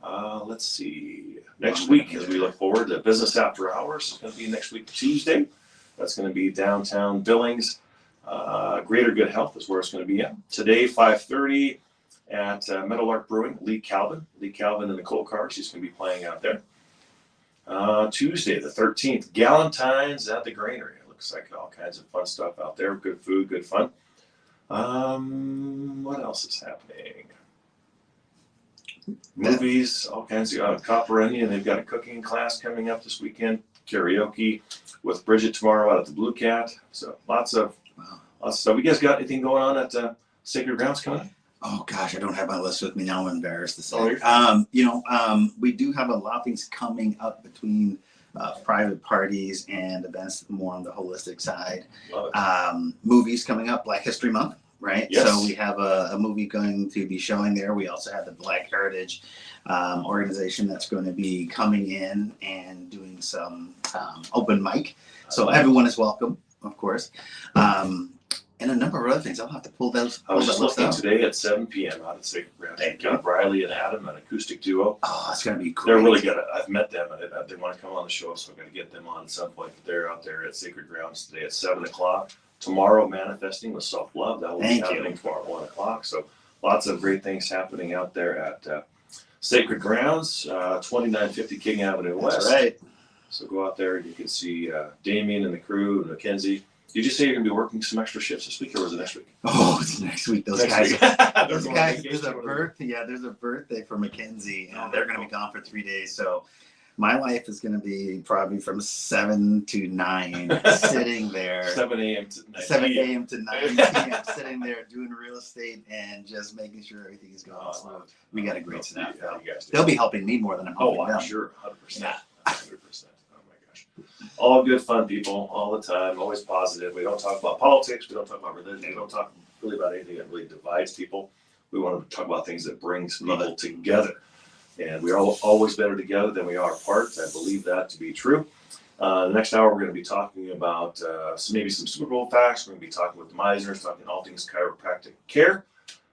Let's see, next week as we look forward to Business After Hours, it's going to be next week Tuesday. That's going to be downtown Billings. Greater Good Health is where it's going to be at. Today, 5:30 at Meadowlark Brewing, Lee Calvin and Nicole Carr, she's going to be playing out there. Tuesday, the 13th, Galentine's at the Granary. It looks like all kinds of fun stuff out there. Good food, good fun. What else is happening? Movies, all kinds of Copper Onion. They've got a cooking class coming up this weekend. Karaoke with Bridget tomorrow out at the Blue Cat. So lots of stuff. You guys got anything going on at Sacred Grounds coming up? Oh gosh, I don't have my list with me now. I'm embarrassed to say. Oh, We do have a lot of things coming up between private parties and events more on the holistic side. Love it. Movies coming up, Black History Month, right? Yes. So we have a movie going to be showing there. We also have the Black Heritage organization that's going to be coming in and doing some open mic. So everyone is welcome, of course. And a number of other things. I'll have to pull those. I was just looking out today at 7 p.m. out at Sacred Grounds. Thank You've got Riley and Adam, an acoustic duo. Oh, it's going to be cool. They're really good. I've met them, and they want to come on the show, so I'm going to get them on at some point. But they're out there at Sacred Grounds today at 7 o'clock. Tomorrow, Manifesting with Self-Love. That will be happening tomorrow at 1 o'clock. So lots of great things happening out there at Sacred Grounds, 2950 King Avenue West. That's right. So go out there and you can see Damian and the crew and Mackenzie. Did you say you're going to be working some extra shifts this week, or was it next week? Oh, it's next week. Those Next guys. week. Those They're guys. going on There's a vacation. birthday. Yeah, there's a birthday for Mackenzie, and Oh, they're going to be gone for 3 days. So my life is going to be probably from 7 to 9, sitting there. 7 a.m. to 9 7 p.m. a.m. to 9 p.m. sitting there doing real estate and just making sure everything is going smooth. We got a great staff. Yeah, you guys do. They'll be helping me more than I'm Oh, helping I'm them. sure, 100%. 100%. Oh my gosh. All good fun people, all the time, always positive. We don't talk about politics, we don't talk about religion, we don't talk really about anything that really divides people. We want to talk about things that brings people together. And we are always better together than we are apart. I believe that to be true. The next hour, we're going to be talking about maybe some Super Bowl facts. We're going to be talking with the Meisners, talking all things chiropractic care.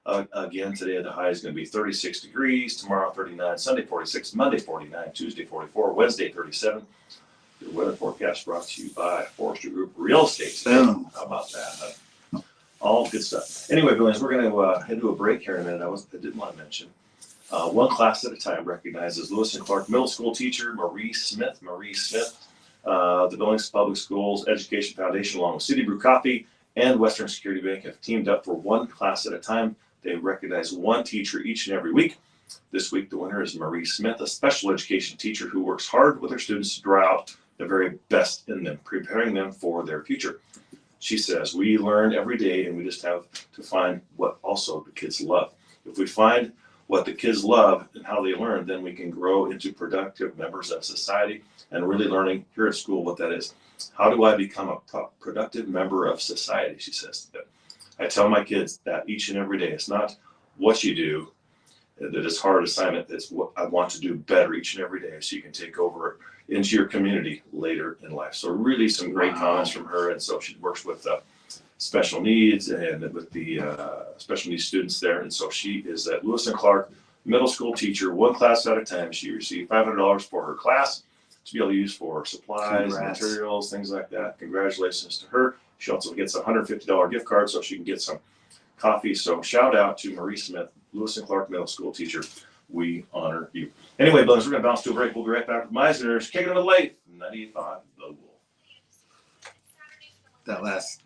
Again, today the high is going to be 36 degrees. Tomorrow, 39. Sunday, 46. Monday, 49. Tuesday, 44. Wednesday, 37. The weather forecast brought to you by Forrester Group Real Estate. Boom. How about that? Huh? All good stuff. Anyway, Billings, we're going to head to a break here in a minute. I didn't want to mention. One class at a time recognizes Lewis and Clark Middle School teacher Marie Smith. The Billings Public Schools Education Foundation, along with City Brew Coffee and Western Security Bank, have teamed up for one class at a time. They recognize one teacher each and every week. This week, the winner is Marie Smith, a special education teacher who works hard with her students to draw out the very best in them, preparing them for their future. She says, we learn every day, and we just have to find what also the kids love. If we find what the kids love and how they learn, then we can grow into productive members of society, and really learning here at school what that is. How do I become a productive member of society, she says. I tell my kids that each and every day. It's not what you do that is hard assignment. It's what I want to do better each and every day so you can take over into your community later in life. So really some great comments from her. And so she works with special needs and with the special needs students there. And so she is at Lewis and Clark middle school teacher, one class at a time. She received $500 for her class to be able to use for supplies, Congrats. materials, things like that. Congratulations to her. She also gets a $150 gift card so she can get some coffee. So shout out to Marie Smith, Lewis and Clark middle school teacher. We honor you. Anyway, Billings, we're going to bounce to a break. We'll be right back with Meisner's Kicking It to Leif 98.5 The Wolf. That last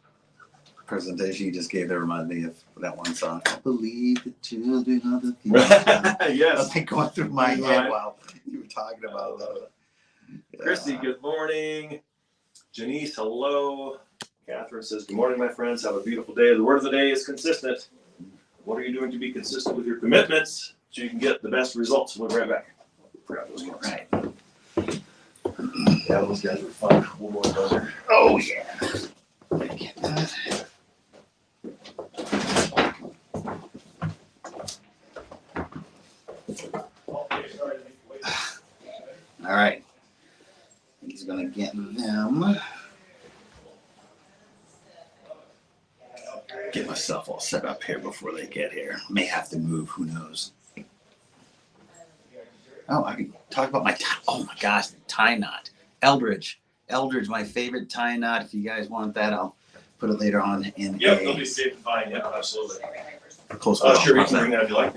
presentation you just gave there reminded me of that one song. I believe the children of the future. I Yes. was like going through my head Right. while you were talking about that. Christy, good morning. Janice, hello. Catherine says, good morning, my friends. Have a beautiful day. The word of the day is consistent. What are you doing to be consistent with your commitments so you can get the best results? We'll be right back. Forgot those guys. Right. Yeah, those guys were fun. We'll go with Buzzard. Oh, yeah. Get that. All right. He's gonna get them. Get myself all set up here before they get here. May have to move, who knows. Oh, I can talk about my oh my gosh, the tie knot. Eldridge, my favorite tie knot. If you guys want that, I'll put it later on in Yep, they'll be safe and fine. Yeah, absolutely. close. Sure, you can bring that if you like.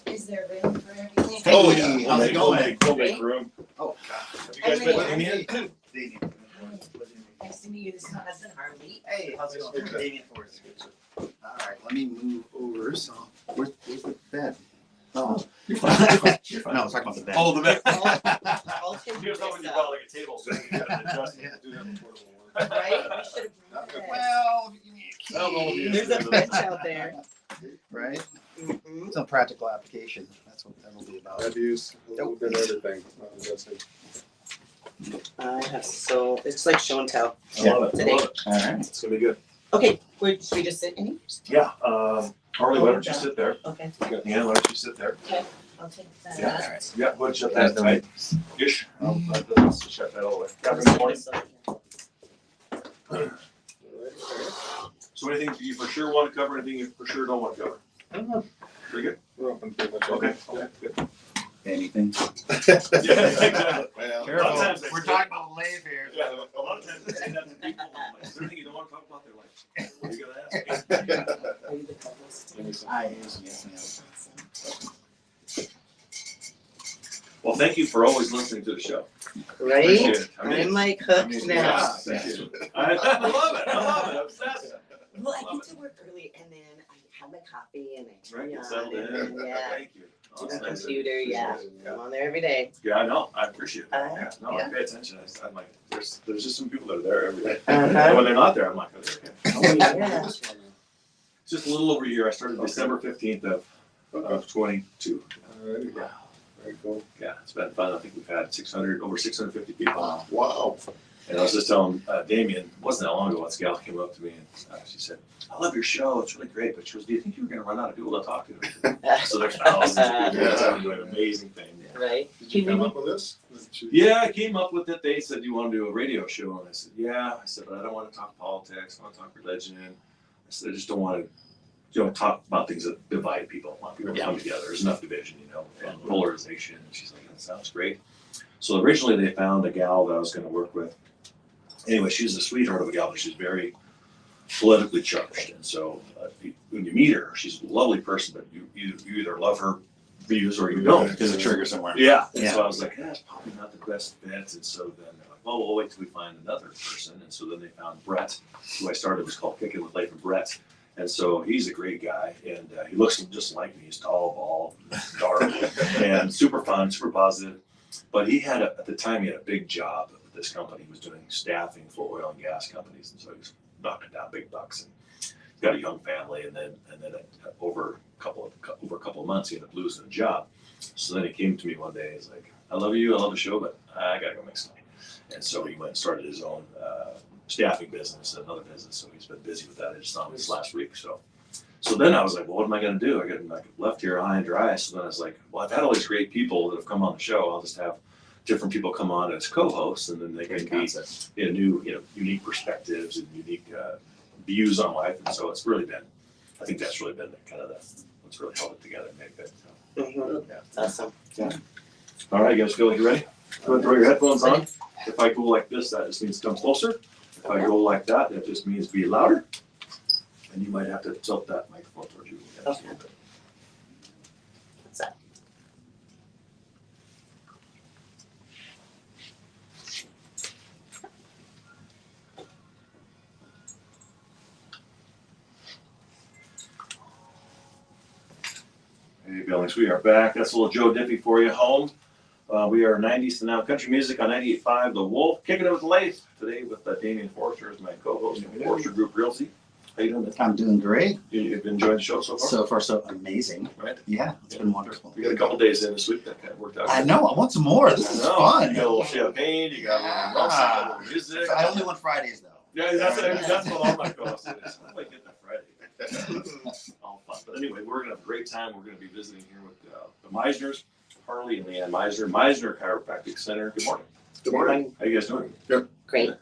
Is there room for everything? Oh, yeah. Hey, how's it going? We'll make room. Oh gosh. Have you guys been Damian? Damian. Nice to meet you. This is my husband Harvey. Hey, how's it going? Damian Forrester. All right, let me move over. So, where's the bed? Oh, You're fine. You're fine. no, I was talking about the bed. Oh, the back. I'll take He was this hoping you up. brought like a table so you gotta adjust it. Do that before the war. Right? We should have brought this. Well, you need a key. I don't know if you- There's a bench out there. Right? Mhm. It's a practical application. That's what that'll be about. I've used a little bit of everything. I have it's like show and tell. I love it. I love it. All right. It's gonna be good. Okay, should we just sit in here? Yeah, Harley, why don't you sit there? Okay, Yeah, why don't you sit there? I'll take that. Yeah. All right. Yeah, go ahead, shut that tight-ish. Let's shut that all the way. Catherine, good morning. So anything you for sure want to cover, anything you for sure don't want to cover? Pretty good? We're open pretty much. Okay, good. Anything? Yeah, exactly. Well, A lot of times We're talking about Leif here. Yeah, a lot of times they say that to people, I'm like, is there anything you don't want to talk about? They're like, what are you gonna ask? Are you the co-host? I am. Yes, Well, thank you for always listening to the show. Right? Appreciate it. I mean, I'm like hooked yeah, now. thank you. I love it, I'm obsessed. Well, I get to work early and then I have my coffee and I turn Right, on settled in. and then, yeah, Thank you. to the Awesome. computer, yeah. I'm on there every day. Yeah, I know, I appreciate it. Yeah, no, I Yeah. pay attention. I'm like, there's just some people that are there every day. Uh-huh. And when they're not there, I'm like, okay. Oh, yeah. It's just a little over a year. I started December 15th of 22. Alright, Yeah. very cool. Yeah, it's been fun. I think we've had over 650 people. Wow. And I was just telling Damian, it wasn't that long ago, this gal came up to me and she said, I love your show, it's really great, but she goes, do you think you were gonna run out of people to talk to? So there's thousands of people that are doing amazing things. Right? Did you come up with this? Yeah, I came up with it. They said, do you want to do a radio show? And I said, yeah. I said, but I don't want to talk politics, I want to talk religion. I said, I just don't want to talk about things that divide people. I want people to come together. There's enough division, and polarization. And she's like, that sounds great. So originally they found a gal that I was going to work with. Anyway, she's a sweetheart of a gal, but she's very politically charged. And so when you meet her, she's a lovely person, but you either love her views or you don't. There's a trigger somewhere. Yeah. And Yeah. so I was like, it's probably not the best fit. And so then they're like, well, we'll wait till we find another person. And so then they found Brett, who I started was called Kicking with Leif and Brett. And so he's a great guy, and he looks just like me. He's tall, bald, dark, and super fun, super positive. But he had, at the time, he had a big job with this company. He was doing staffing for oil and gas companies, and so he was knocking down big bucks. And he's got a young family, and then over a couple of months, he ended up losing the job. So then he came to me one day. He's like, "I love you, I love the show, but I gotta go make some money." And so he went and started his own staffing business, another business. So he's been busy with that. I just saw him this last week. So then I was like, well, what am I going to do? I got left here high and dry. So then I was like, well, I've had all these great people that have come on the show. I'll just have different people come on as co-hosts, and then they can be new, unique perspectives and unique views on life. And so it's really been, I think that's really been what's really held it together and made it good. So, Mhm. Awesome. all right, you guys feel like you're ready? Go ahead and throw your headphones on. If I go like this, that just means come closer. If I go like that, that just means be louder. And you might have to tilt that microphone towards you. Okay. What's that? Hey, Billings, we are back. That's a little Joe Diffie for you home. We are 90s to now country music on 98.5. The Wolf, kicking it with Leif today with Damian Forrester as my co-host from Forrester Group Realty. How you doing? I'm doing great. You've enjoyed the show so far? So far, so amazing. Right? Yeah, it's been wonderful. We got a couple days in this week that kind of worked out. I know. I want some more. This is I know. fun. You got a little champagne. You got a little mimosa, you got a little music. I only want Fridays though. Yeah, that's what all my co-hosts is. I might get that Friday. All fun. But anyway, we're gonna have a great time. We're gonna be visiting here with the Meisners, Harley and Leanne Meisner Chiropractic Center. Good morning. Good morning. How you guys doing? Great.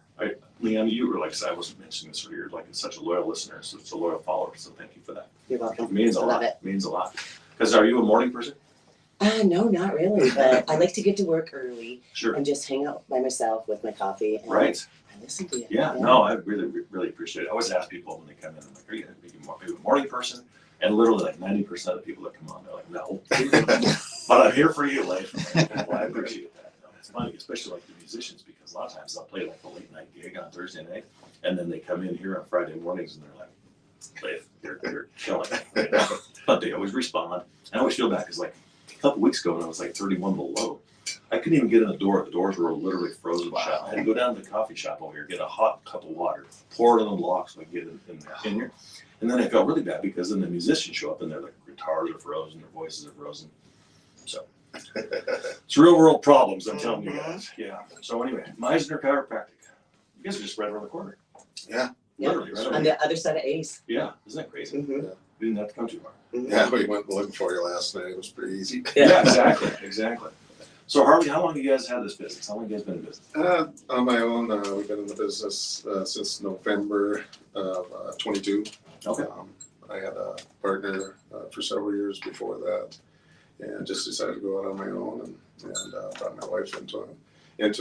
Leanne, you were like, I wasn't mentioning this earlier, like such a loyal listener, such a loyal follower. So thank you for that. You're welcome. It means a I love lot. it. Means a lot. Because are you a morning person? No, not really, but I like to get to work early Sure. and just hang out by myself with my coffee. And Right. I listen to you. Yeah. No, I really appreciate it. I always ask people when they come in, I'm like, are you a morning person? And literally like 90% of the people that come on, they're like, no. But I'm here for you, Leif. Well, I appreciate that. You know, it's funny, especially like the musicians, because a lot of times they'll play like a late night gig on Thursday night, and then they come in here on Friday mornings and they're like, Leif, they're killing it. But they always respond. I always feel bad because like a couple weeks ago when I was like 31 below, I couldn't even get in the door. The doors were literally frozen shut. I had to go down to the coffee shop over here, get a hot cup of water, pour it on the lock so I could get it in here. And then I felt really bad because then the musicians show up and their like guitars are frozen, their voices are frozen. So it's real world problems, I'm telling you guys. Yeah. So anyway, Meisner Chiropractic. You guys are just right around the corner. Yeah. Literally right On over the here. other side of Ace. Yeah. Isn't that crazy? Mm-hmm. We didn't have to come too far. Yeah, we went looking for you last night. It was pretty easy. Yeah, exactly. So Harley, how long have you guys had this business? How long have you guys been in business? On my own, we've been in the business since November of 22. Okay. I had a partner for several years before that, and just decided to go out on my own and brought my wife into it and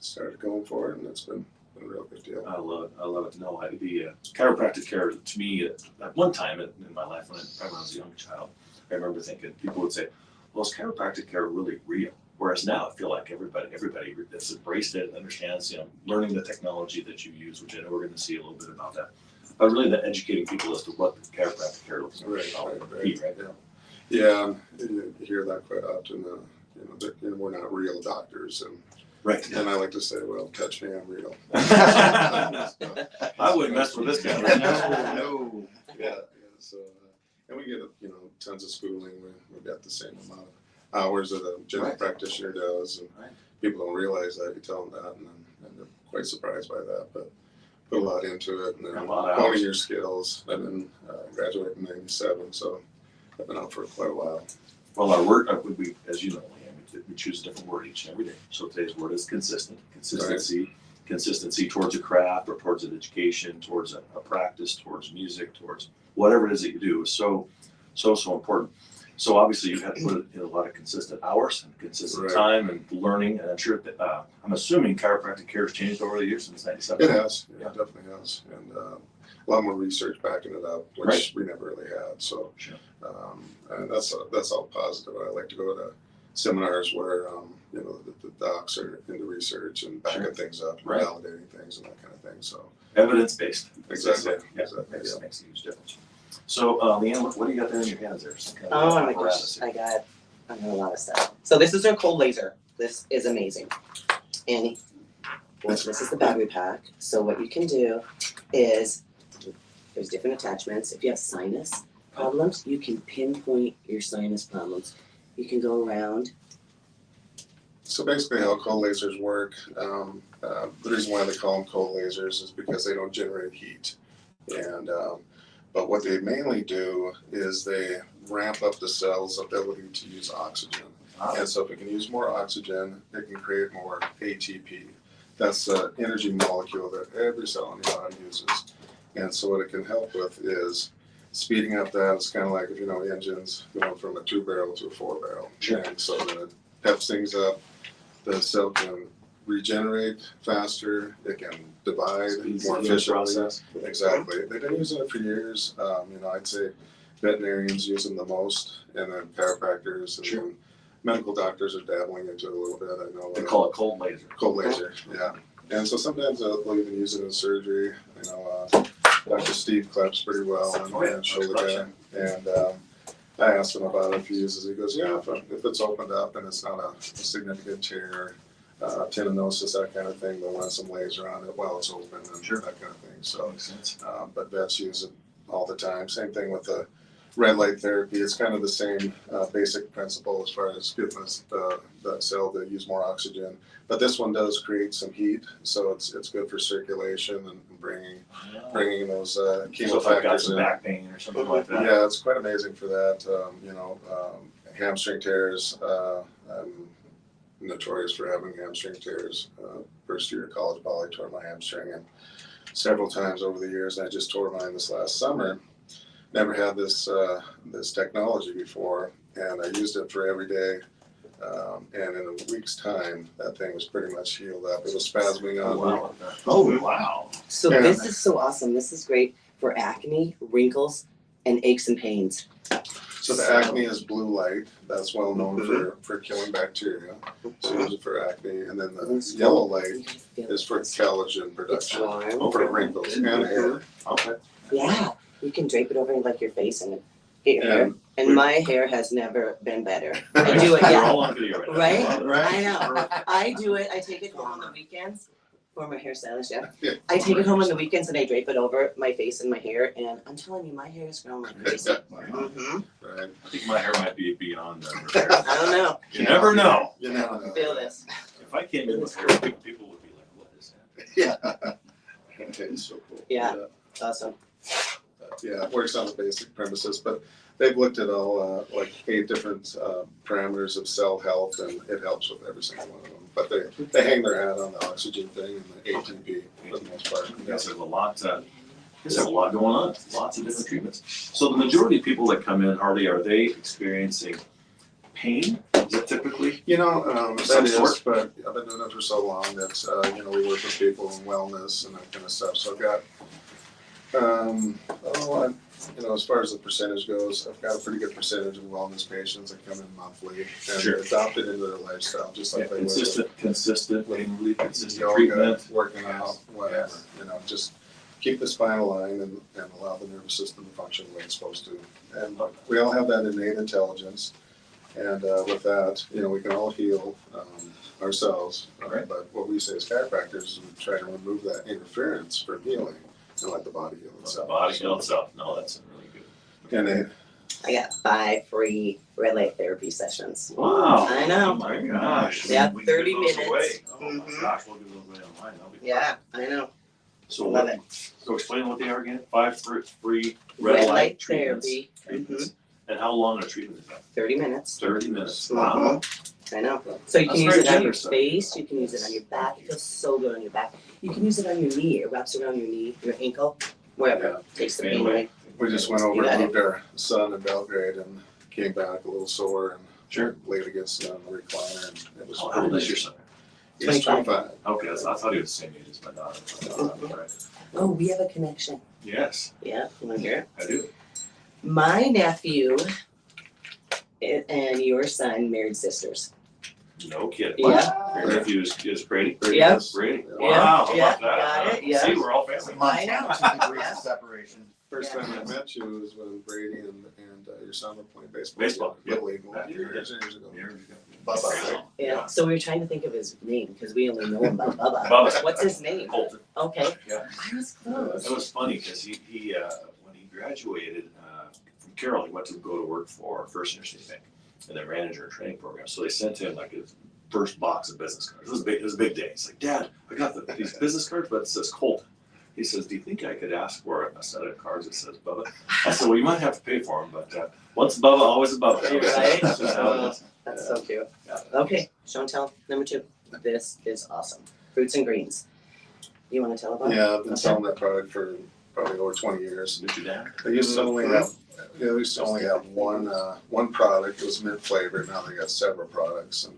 started going for it, and it's been a real good deal. I love it. No, the chiropractic care to me at one time in my life when I was a young child, I remember thinking people would say, well, is chiropractic care really real? Whereas now I feel like everybody that's embraced it and understands, learning the technology that you use, which I know we're going to see a little bit about that. But really the educating people as to what the chiropractic care looks like. Right. Yeah, you hear that quite often. We're not real doctors, Right. and I like to say, well, catch me, I'm real. I wouldn't mess with this guy. No. Yeah. So, and we get tons of schooling. We've got the same amount of hours that a general practitioner does, and people don't realize that. You tell them that, and they're quite surprised by that. But put a lot into it, and then honing your skills. And then graduated in '97, so I've been out for quite a while. Well, our word, we, as you know, we choose a different word each and every day. So today's word is consistency towards a craft or towards an education, towards a practice, towards music, towards whatever it is that you do is so important. So obviously you have to put in a lot of consistent hours and consistent time and learning. And I'm sure that I'm assuming chiropractic care has changed over the years since '97. It has, it definitely has, and a lot more research backing it up, which we never really had. So, and that's all positive. I like to go to seminars where the docs are into research and backing things up, and validating things and that kind of thing. So evidence-based. Exactly. Makes a huge difference. So Leanne, what do you got there in your hands there? Oh my gosh, I got a lot of stuff. So this is our cold laser. This is amazing. And this is the battery pack. So what you can do is there's different attachments. If you have sinus problems, you can pinpoint your sinus problems. You can go around. So basically how cold lasers work, the reason why they call them cold lasers is because they don't generate heat. And but what they mainly do is they ramp up the cell's ability to use oxygen. And so if it can use more oxygen, it can create more ATP. That's the energy molecule that every cell in your body uses. And so what it can help with is speeding up that. It's kind of like if engines going from a 2-barrel to a 4-barrel. Sure. And so then it peps things up. The cell can regenerate faster. It can divide more efficiently. Exactly. They've been using it for years. I'd say veterinarians use them the most, and then chiropractors, and then medical doctors are dabbling into it a little bit. I know they call it cold laser. Cold laser, yeah. And so sometimes they'll even use it in surgery. Dr. Steve claps pretty well and shoulder guy. And I asked him about it if he uses it. He goes, yeah, if it's opened up and it's not a significant tear, tendinosis, that kind of thing, they'll run some laser on it while it's open and that kind of thing. So, Makes sense. but vets use it all the time. Same thing with the red light therapy. It's kind of the same basic principle as far as getting the cell to use more oxygen. But this one does create some heat, so it's good for circulation and bringing those chemo So if I've got factors some in. back pain or something like that. Yeah, it's quite amazing for that. Hamstring tears. I'm notorious for having hamstring tears. First year of college ball, I tore my hamstring and several times over the years. And I just tore mine this last summer. Never had this technology before, and I used it for every day. And in a week's time, that thing was pretty much healed up. It was spasming on me. Oh, wow. So Yeah. this is so awesome. This is great for acne, wrinkles, and aches and pains. So the acne is blue light. That's well known for killing bacteria. So use it for acne, and then the yellow light is for collagen It's production, warm. for wrinkles and hair. Okay. Yeah, you can drape it over like your face and get your hair. And my hair has never been better. I do it, We're yeah. all on video right now. Right? I love it. Right. I know. I do it. I take it home on the weekends. Former hairstylist, yeah. Yeah. I take it home on the weekends and I drape it over my face and my hair. And I'm telling you, my hair is growing like crazy. Mm-hmm. Right. I think my hair might be beyond repair. I don't know. You never know. You never know. Feel this. If I came in with hair, people would be like, what is that? Yeah. It's so cool. Yeah. Awesome. Yeah, it works on the basic premises, but they've looked at all like 8 different parameters of cell health, and it helps with every single one of them. But they hang their hat on the oxygen thing and the ATP for the most part. Yes, there's a lot. There's a lot going on. Lots of different treatments. So the majority of people that come in, Harley, are they experiencing pain? Is it typically? That Some is, sort. but I've been doing it for so long that we work with people in wellness and that kind of stuff. So I've got, as far as the percentage goes, I've got a pretty good percentage of wellness patients that come in monthly and Sure. adopt it into their lifestyle, just like they would with consistent yoga, treatment. working out, whatever. Just keep the spine aligned and allow the nervous system to function the way it's supposed to. And we all have that innate intelligence. And with that, we can all heal ourselves. Right. But what we say as chiropractors is we try to remove that interference from healing and let the body heal The itself. body heal itself. No, that's really good. And I got 5 free red light therapy sessions. Wow. I know. Oh my gosh. Yeah, We can 30 give those minutes. away. Oh my Mhm. gosh, we'll give those away online. That'll be Yeah, I know. So Love it. So explain what they are again. 5 free Red light light treatments. therapy. Treatments. And how long a treatment is that? 30 minutes. 30 minutes. Mhm. Wow. I know. So you can That's use very it on your generous, though. face, you can use it on your back, it feels so good on your back. You can use it on your knee, it wraps around your knee, your ankle, wherever, takes the pain away. we just went over You got and it. moved our son in Belgrade and came back a little sore and Sure. laid against the recliner, and it was How old is your son? He's 25. 25. Okay, I thought he was the same age as my daughter. Right. Oh, we have a connection. Yes, Yeah, you wanna hear it? I do. My nephew and your son married sisters. No kidding. Yeah. Your nephew is Brady? Yep. Brady? Yeah. Wow, how Yeah, about that? got it, yeah. See, we're all family. I know. 2 degrees of separation. First Yeah. time I met you was when Brady and your son were playing baseball. Baseball, Little yep. League, years and years ago. Years ago. Bye-bye. Yeah, so we were trying to think of his name, because we only know him by Bubba. Bubba. What's his name? Colton. Okay. Yeah. I was close. It was funny because he when he graduated from Carroll, he went to go to work for First Interstate Bank and their manager and training program. So they sent him like his first box of business cards. It was a big day. He's like, Dad, I got these business cards, but it says Colton. He says, do you think I could ask for a set of cards that says Bubba? I said, well, you might have to pay for them, but once Bubba, always a Bubba. Right? That's just how it is. That's so cute. Yeah. Okay, show and tell, number 2. This is awesome. Fruits and greens. You wanna tell about it? Yeah, I've been selling that product for probably over 20 years. Did you dad? They used to only have, one product. It was mint flavored. Now they got several products, and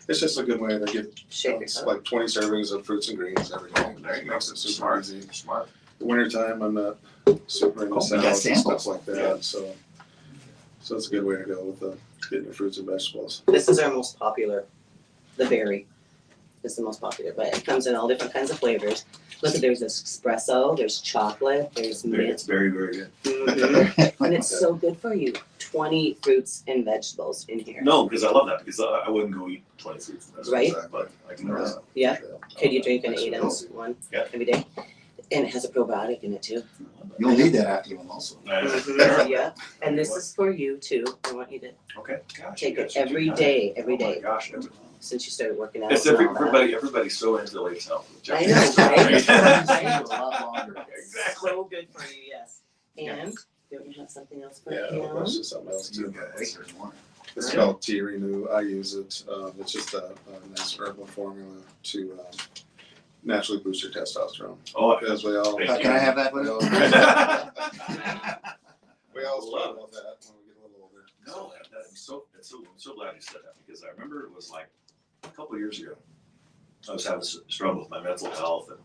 it's just a good way to get Shake it's yourself. like 20 servings of fruits and greens every day. There you go. Makes it super Smart. easy. Smart. The wintertime, I'm not super into Oh, we got salads and samples. stuff like that. So it's a good way to go with getting your fruits and vegetables. This is our most popular, the berry. is the most popular, but it comes in all different kinds of flavors. Look, there's espresso, there's chocolate, there's mint. It's very, very good. Mhm. And it's so good for you. 20 fruits and vegetables in here. No, because I love that, because I wouldn't go eat 20 fruits and vegetables. Right. But I can never. Yeah. Could you drink an 8-ounce one Yeah. every day? And it has a probiotic in it too. You'll need that after you also. Yeah. And this is for you too. I want you to Okay, gosh. take you it guys are every too day, kind. every Oh my day, gosh, since you started working out. it's and all that. everybody's so into Leif's health. I know, right? A lot longer. Exactly. So good for you, yes. And don't you have something else for Yeah, him? that's just something else You too. guys, there's more. It's called Tea Renew. I use it. It's just a nice herbal formula to naturally boost your testosterone. Oh, Because we all, Thank Can I have that we one? all, we all struggle with that when we get a little older. No, I'm so glad you said that, because I remember it was like a couple of years ago. I was having a struggle with my mental health, and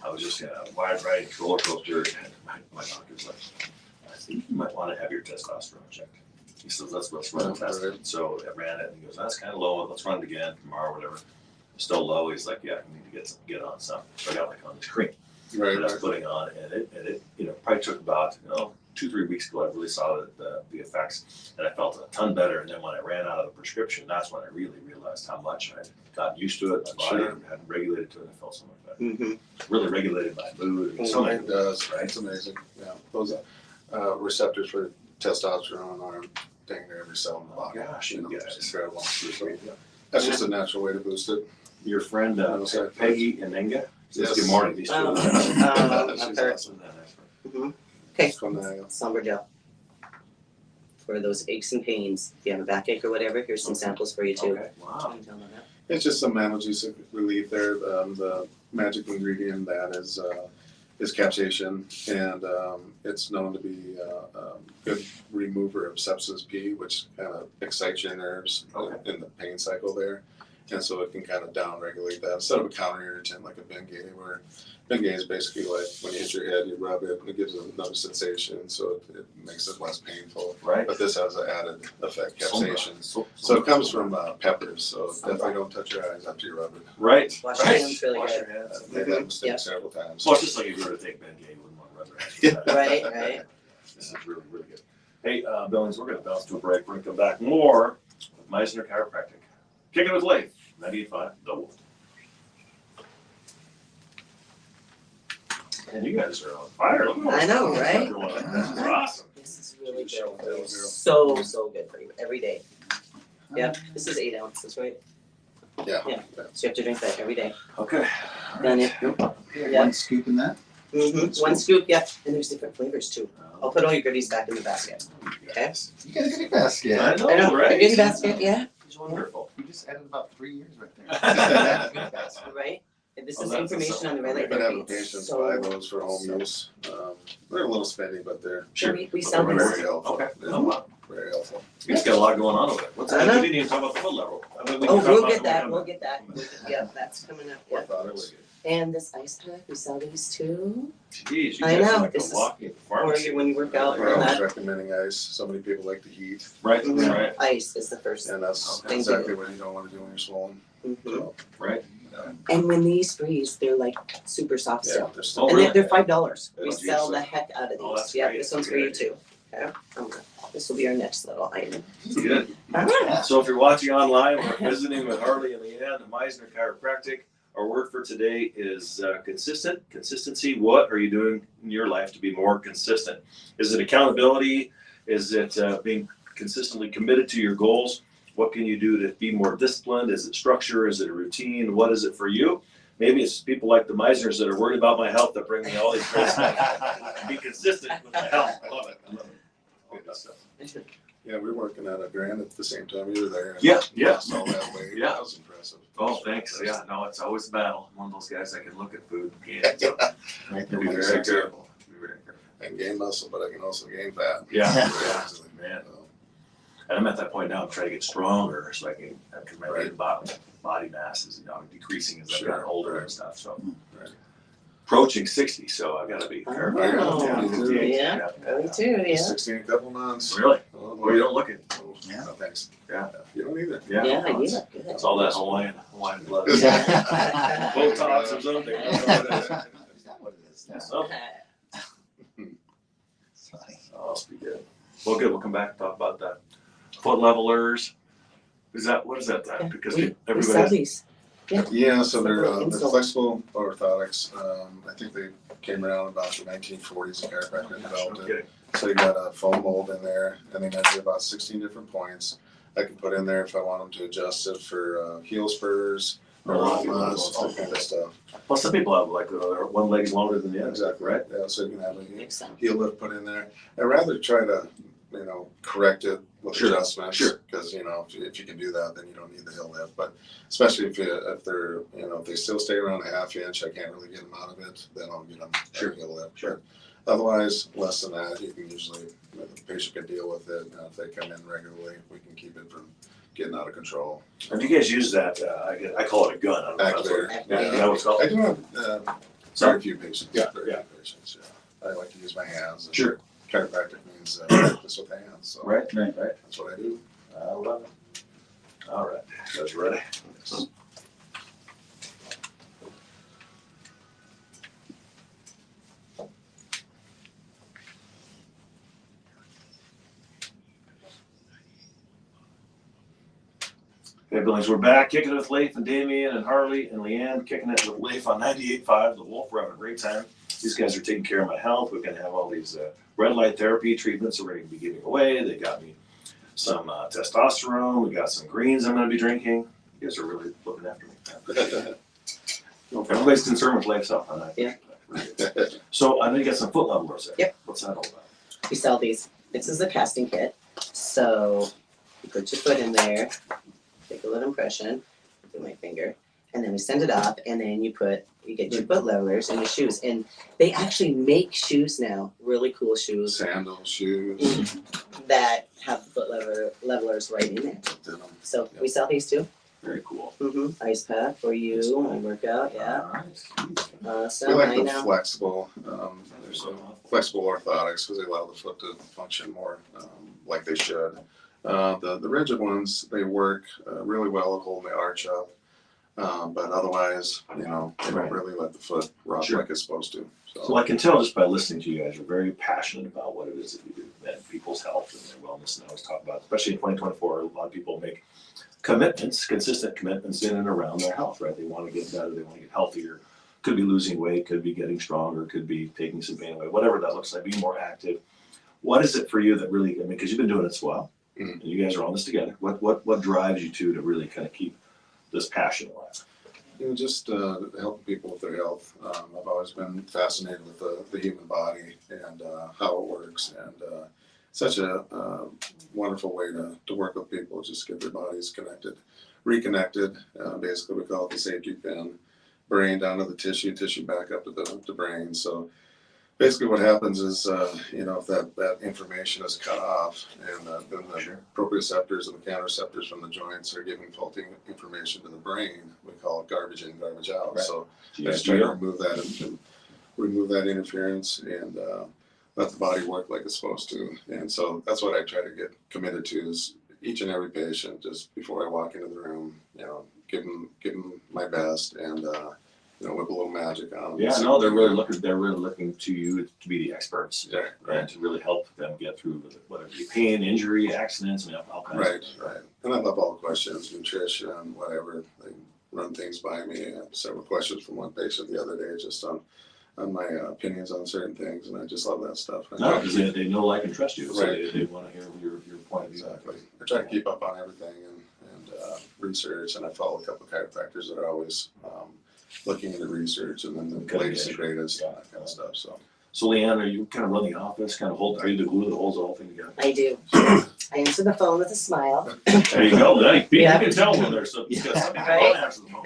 I was just wide riding roller coaster, and my doctor's like, I think you might want to have your testosterone checked. He says, let's run a test. Right. So I ran it, and he goes, that's kind of low, let's run it again tomorrow, whatever. Still low. He's like, yeah, you need to get on some. So I got like on this cream Right, that I was right. putting on, and it probably took about 2-3 weeks ago. I really saw the effects, and I felt a ton better. And then when I ran out of the prescription, that's when I really realized how much I'd gotten used to it. My body hadn't regulated to it. I felt so much better. Mm-hmm. Really regulated my mood. I mean, so many It does, right? It's amazing. Yeah, those receptors for testosterone are dang near every cell in the body. Gosh, You know, you it's guys. incredible. So, that's just a natural way to boost it. Your friend Peggy and Nenga. Yes. Good morning. These two. She's Okay. awesome. Okay, From the, somber gel. For those aches and pains, if you have a backache or whatever, here's some samples for you too. Okay. Wow. it's just some analgesic relief there. The magic ingredient in that is capsaicin, and it's known to be a good remover of sepsis P, which kind of excites your nerves in the pain cycle there. And so it can kind of down-regulate that instead of a counter irritant like a Bengay, where Bengay is basically like when you hit your head, you rub it, and it gives another sensation, so it makes it less painful. Right. But this has an added effect, capsaicin. So So it comes from peppers, so definitely don't touch your eyes after you rub it. Right. Wash your right. hands really Wash good. your hands. I've made that mistake several times. Well, it's just like if you were to take Bengay, you wouldn't want to rub it. Right, right. This is really, really good. Hey, Billings, we're going to bounce to a break. We're going to come back more with Maier Chiropractic. Kicking with Leif, 98.5, The Wolf. And you guys are on fire. Look at all I this know, stuff right? going on. This is awesome. This is really good Show for you. and tell, So good for you every day. Yeah, this is 8 ounces, right? Yeah. Yeah. So you have to drink that every day. Okay. Done it. Yeah. One scoop in that? Mm-hmm. One scoop, yeah. And there's different flavors too. I'll put all your goodies back in the basket. Okay. You got a good basket. I know, I know, right? a goodie basket, yeah, He's wonderful. You just added about 3 years right there. Good basket. right? And this Oh, is that's information on the We've relay been having therapy. It's patients so- buy those for home use. They're a little spendy, but they're So we sell very these. helpful. Okay. They're Oh, wow. very helpful. You guys got a lot going on with it. What's I that? know. We didn't even talk about the foot level. I mean, we Oh, can talk we'll about get it that, when we'll we get that. Yeah, that's coming up, yeah. Orthotics. And this ice pack, we sell these too. Jeez, you I guys know, are like this a is walking Or pharmacy. you, when you work out, We're or always that. recommending ice. So many people like the heat, Right, Mhm. right, Ice is the first. and that's Thank exactly what you don't want to do when you're swollen. Mhm. So, right. And when these freeze, they're like super soft yeah, still. they're still. Oh, And really? they're $5. We Oh, sell geez. the heck out of Oh, these. that's Yeah, great. this one's for you too. Okay. This will be our next little item. Good. Ah, So if you're watching online, we're visiting with Harley and Leanne at Maier Chiropractic. Our word for today is consistent. Consistency. What are you doing in your life to be more consistent? Is it accountability? Is it being consistently committed to your goals? What can you do to be more disciplined? Is it structure? Is it a routine? What is it for you? Maybe it's people like the Meisners that are worried about my health that bring me all these great stuff. Be consistent with my health. I love it. I love it. All that stuff. Yeah, we were working at a Grand at the same time you were there. and Yeah, yeah. lost all that weight. Yeah. That was impressive. Oh, thanks. Yeah, no, it's always a battle. I'm one of those guys that can look at food and Right be there. very careful. Be very careful. I can gain muscle, but I can also gain fat. Yeah, Yeah. yeah, man. And I'm at that point now. I'm trying to get stronger so I can, because my Right. body mass is decreasing as I've Sure. gotten older and stuff. So Right. approaching 60, so I got to be careful. Oh, yeah. Me too, yeah. 16 a couple months. Really? Oh, Well, you don't look it. Oh, Yeah. no, thanks. Yeah. You don't either. Yeah, Yeah, no, you it's, look good. it's all that Hawaiian Hawaiian blood. Is that- Botox or something. I don't know what it is. Is that what it is? Yeah, something. It's funny. Oh, must be good. Well, good. We'll come back and talk about that. Foot levelers. What is that? Because We everybody sell has, these. Yeah, so they're Install. flexible orthotics. I think they came around about the 1940s. The chiropractor developed no it. kidding. So you got a foam mold in there, and they measure about 16 different points. I can put in there if I want them to adjust it for heel spurs, A lot of people have aromas, those. all kind of stuff. Plus, some people have like one leg's longer than the other. Exactly Right. Yeah, so you can have a Makes sense. heel lift put in there. I'd rather try to, correct it with Sure, adjustments. sure. Because if you can do that, then you don't need the heel lift. But especially if they're if they still stay around a half inch, I can't really get them out of it. Then I'll get them Sure, a heel lift. sure. But otherwise, less than that, you can usually the patient can deal with it. If they come in regularly, we can keep it from getting out of control. And do you guys use that? I call it a gun. I don't know if that's what- Activator. Yeah, is that what it's called? I do have very few patients. Yeah, Very yeah. few patients. Yeah. I like to use my hands. And Sure. Chiropractic means practice with hands. So Right. that's what I do. I love it. All right, guys ready? Okay, Billings, we're back, kicking it with Leif and Damian and Harley and Leanne, kicking it with Leif on 98.5, the Wolf. We're having a great time. These guys are taking care of my health. We're gonna have all these red light therapy treatments that we're gonna be giving away. They got me some testosterone. We got some greens I'm gonna be drinking. You guys are really looking after me. Everybody's concerned with Leif's health. I know. Yeah. So I know you got some foot levelers there. Yep. What's that all about? We sell these. This is a casting kit. So you put your foot in there, take a little impression with my finger, and then we send it up, and then you get your foot levelers and your shoes. And they actually make shoes now, really cool shoes Sandals, shoes. that have foot levelers right in there. Denim. So we sell these too. Very cool. Ice pack for you when you work out, yeah. All right. We So like I the know. flexible, There's some flexible orthotics because they allow the foot to function more like they should. The rigid ones, they work really well at holding the arch up, but otherwise, they don't really let the foot rock Sure. like it's supposed to. So I can tell just by listening to you guys, you're very passionate about what it is that you do and people's health and their wellness. And I always talk about, especially in 2024, a lot of people make commitments, consistent commitments in and around their health, right? They want to get better, they want to get healthier. Could be losing weight, could be getting stronger, could be taking some pain away, whatever that looks like, being more active. What is it for you that really, because you've been doing it so well, and you guys are on this together. What drives you to really kind of keep this passion alive? Just helping people with their health. I've always been fascinated with the human body and how it works, and such a wonderful way to work with people. Just get their bodies reconnected. Basically, we call it the safety pin. Brain down to the tissue back up to the brain. So basically what happens is, if that information is cut off and then the proprioceptors and the counterceptors from the joints are giving faulty information to the brain, we call it garbage in, garbage out. Right. So I just try to remove that interference and let the body work like it's supposed to. And so that's what I try to get committed to is each and every patient, just before I walk into the room, give them my best and whip a little magic on them. Yeah, no, they're really looking to you to be the experts, Yeah, right. and to really help them get through whatever be pain, injury, accidents, and all kinds Right, of stuff. right. And I love all the questions, nutrition, whatever. They run things by me. I have several questions from one patient the other day just on my opinions on certain things, and I just love that stuff. No, because they know, like, and trust you, so Right. they want to hear your point of view. Exactly. I try to keep up on everything and research, and I follow a couple of chiropractors that are always looking into research and then the Cutting latest and edge. greatest, Yeah. that kind of stuff. So So Leanne, are you kind of running the office, are you the glue that holds the whole thing together? I do. I answer the phone with a smile. There you go, you Yeah. can tell when there's some people Right. don't answer the phone.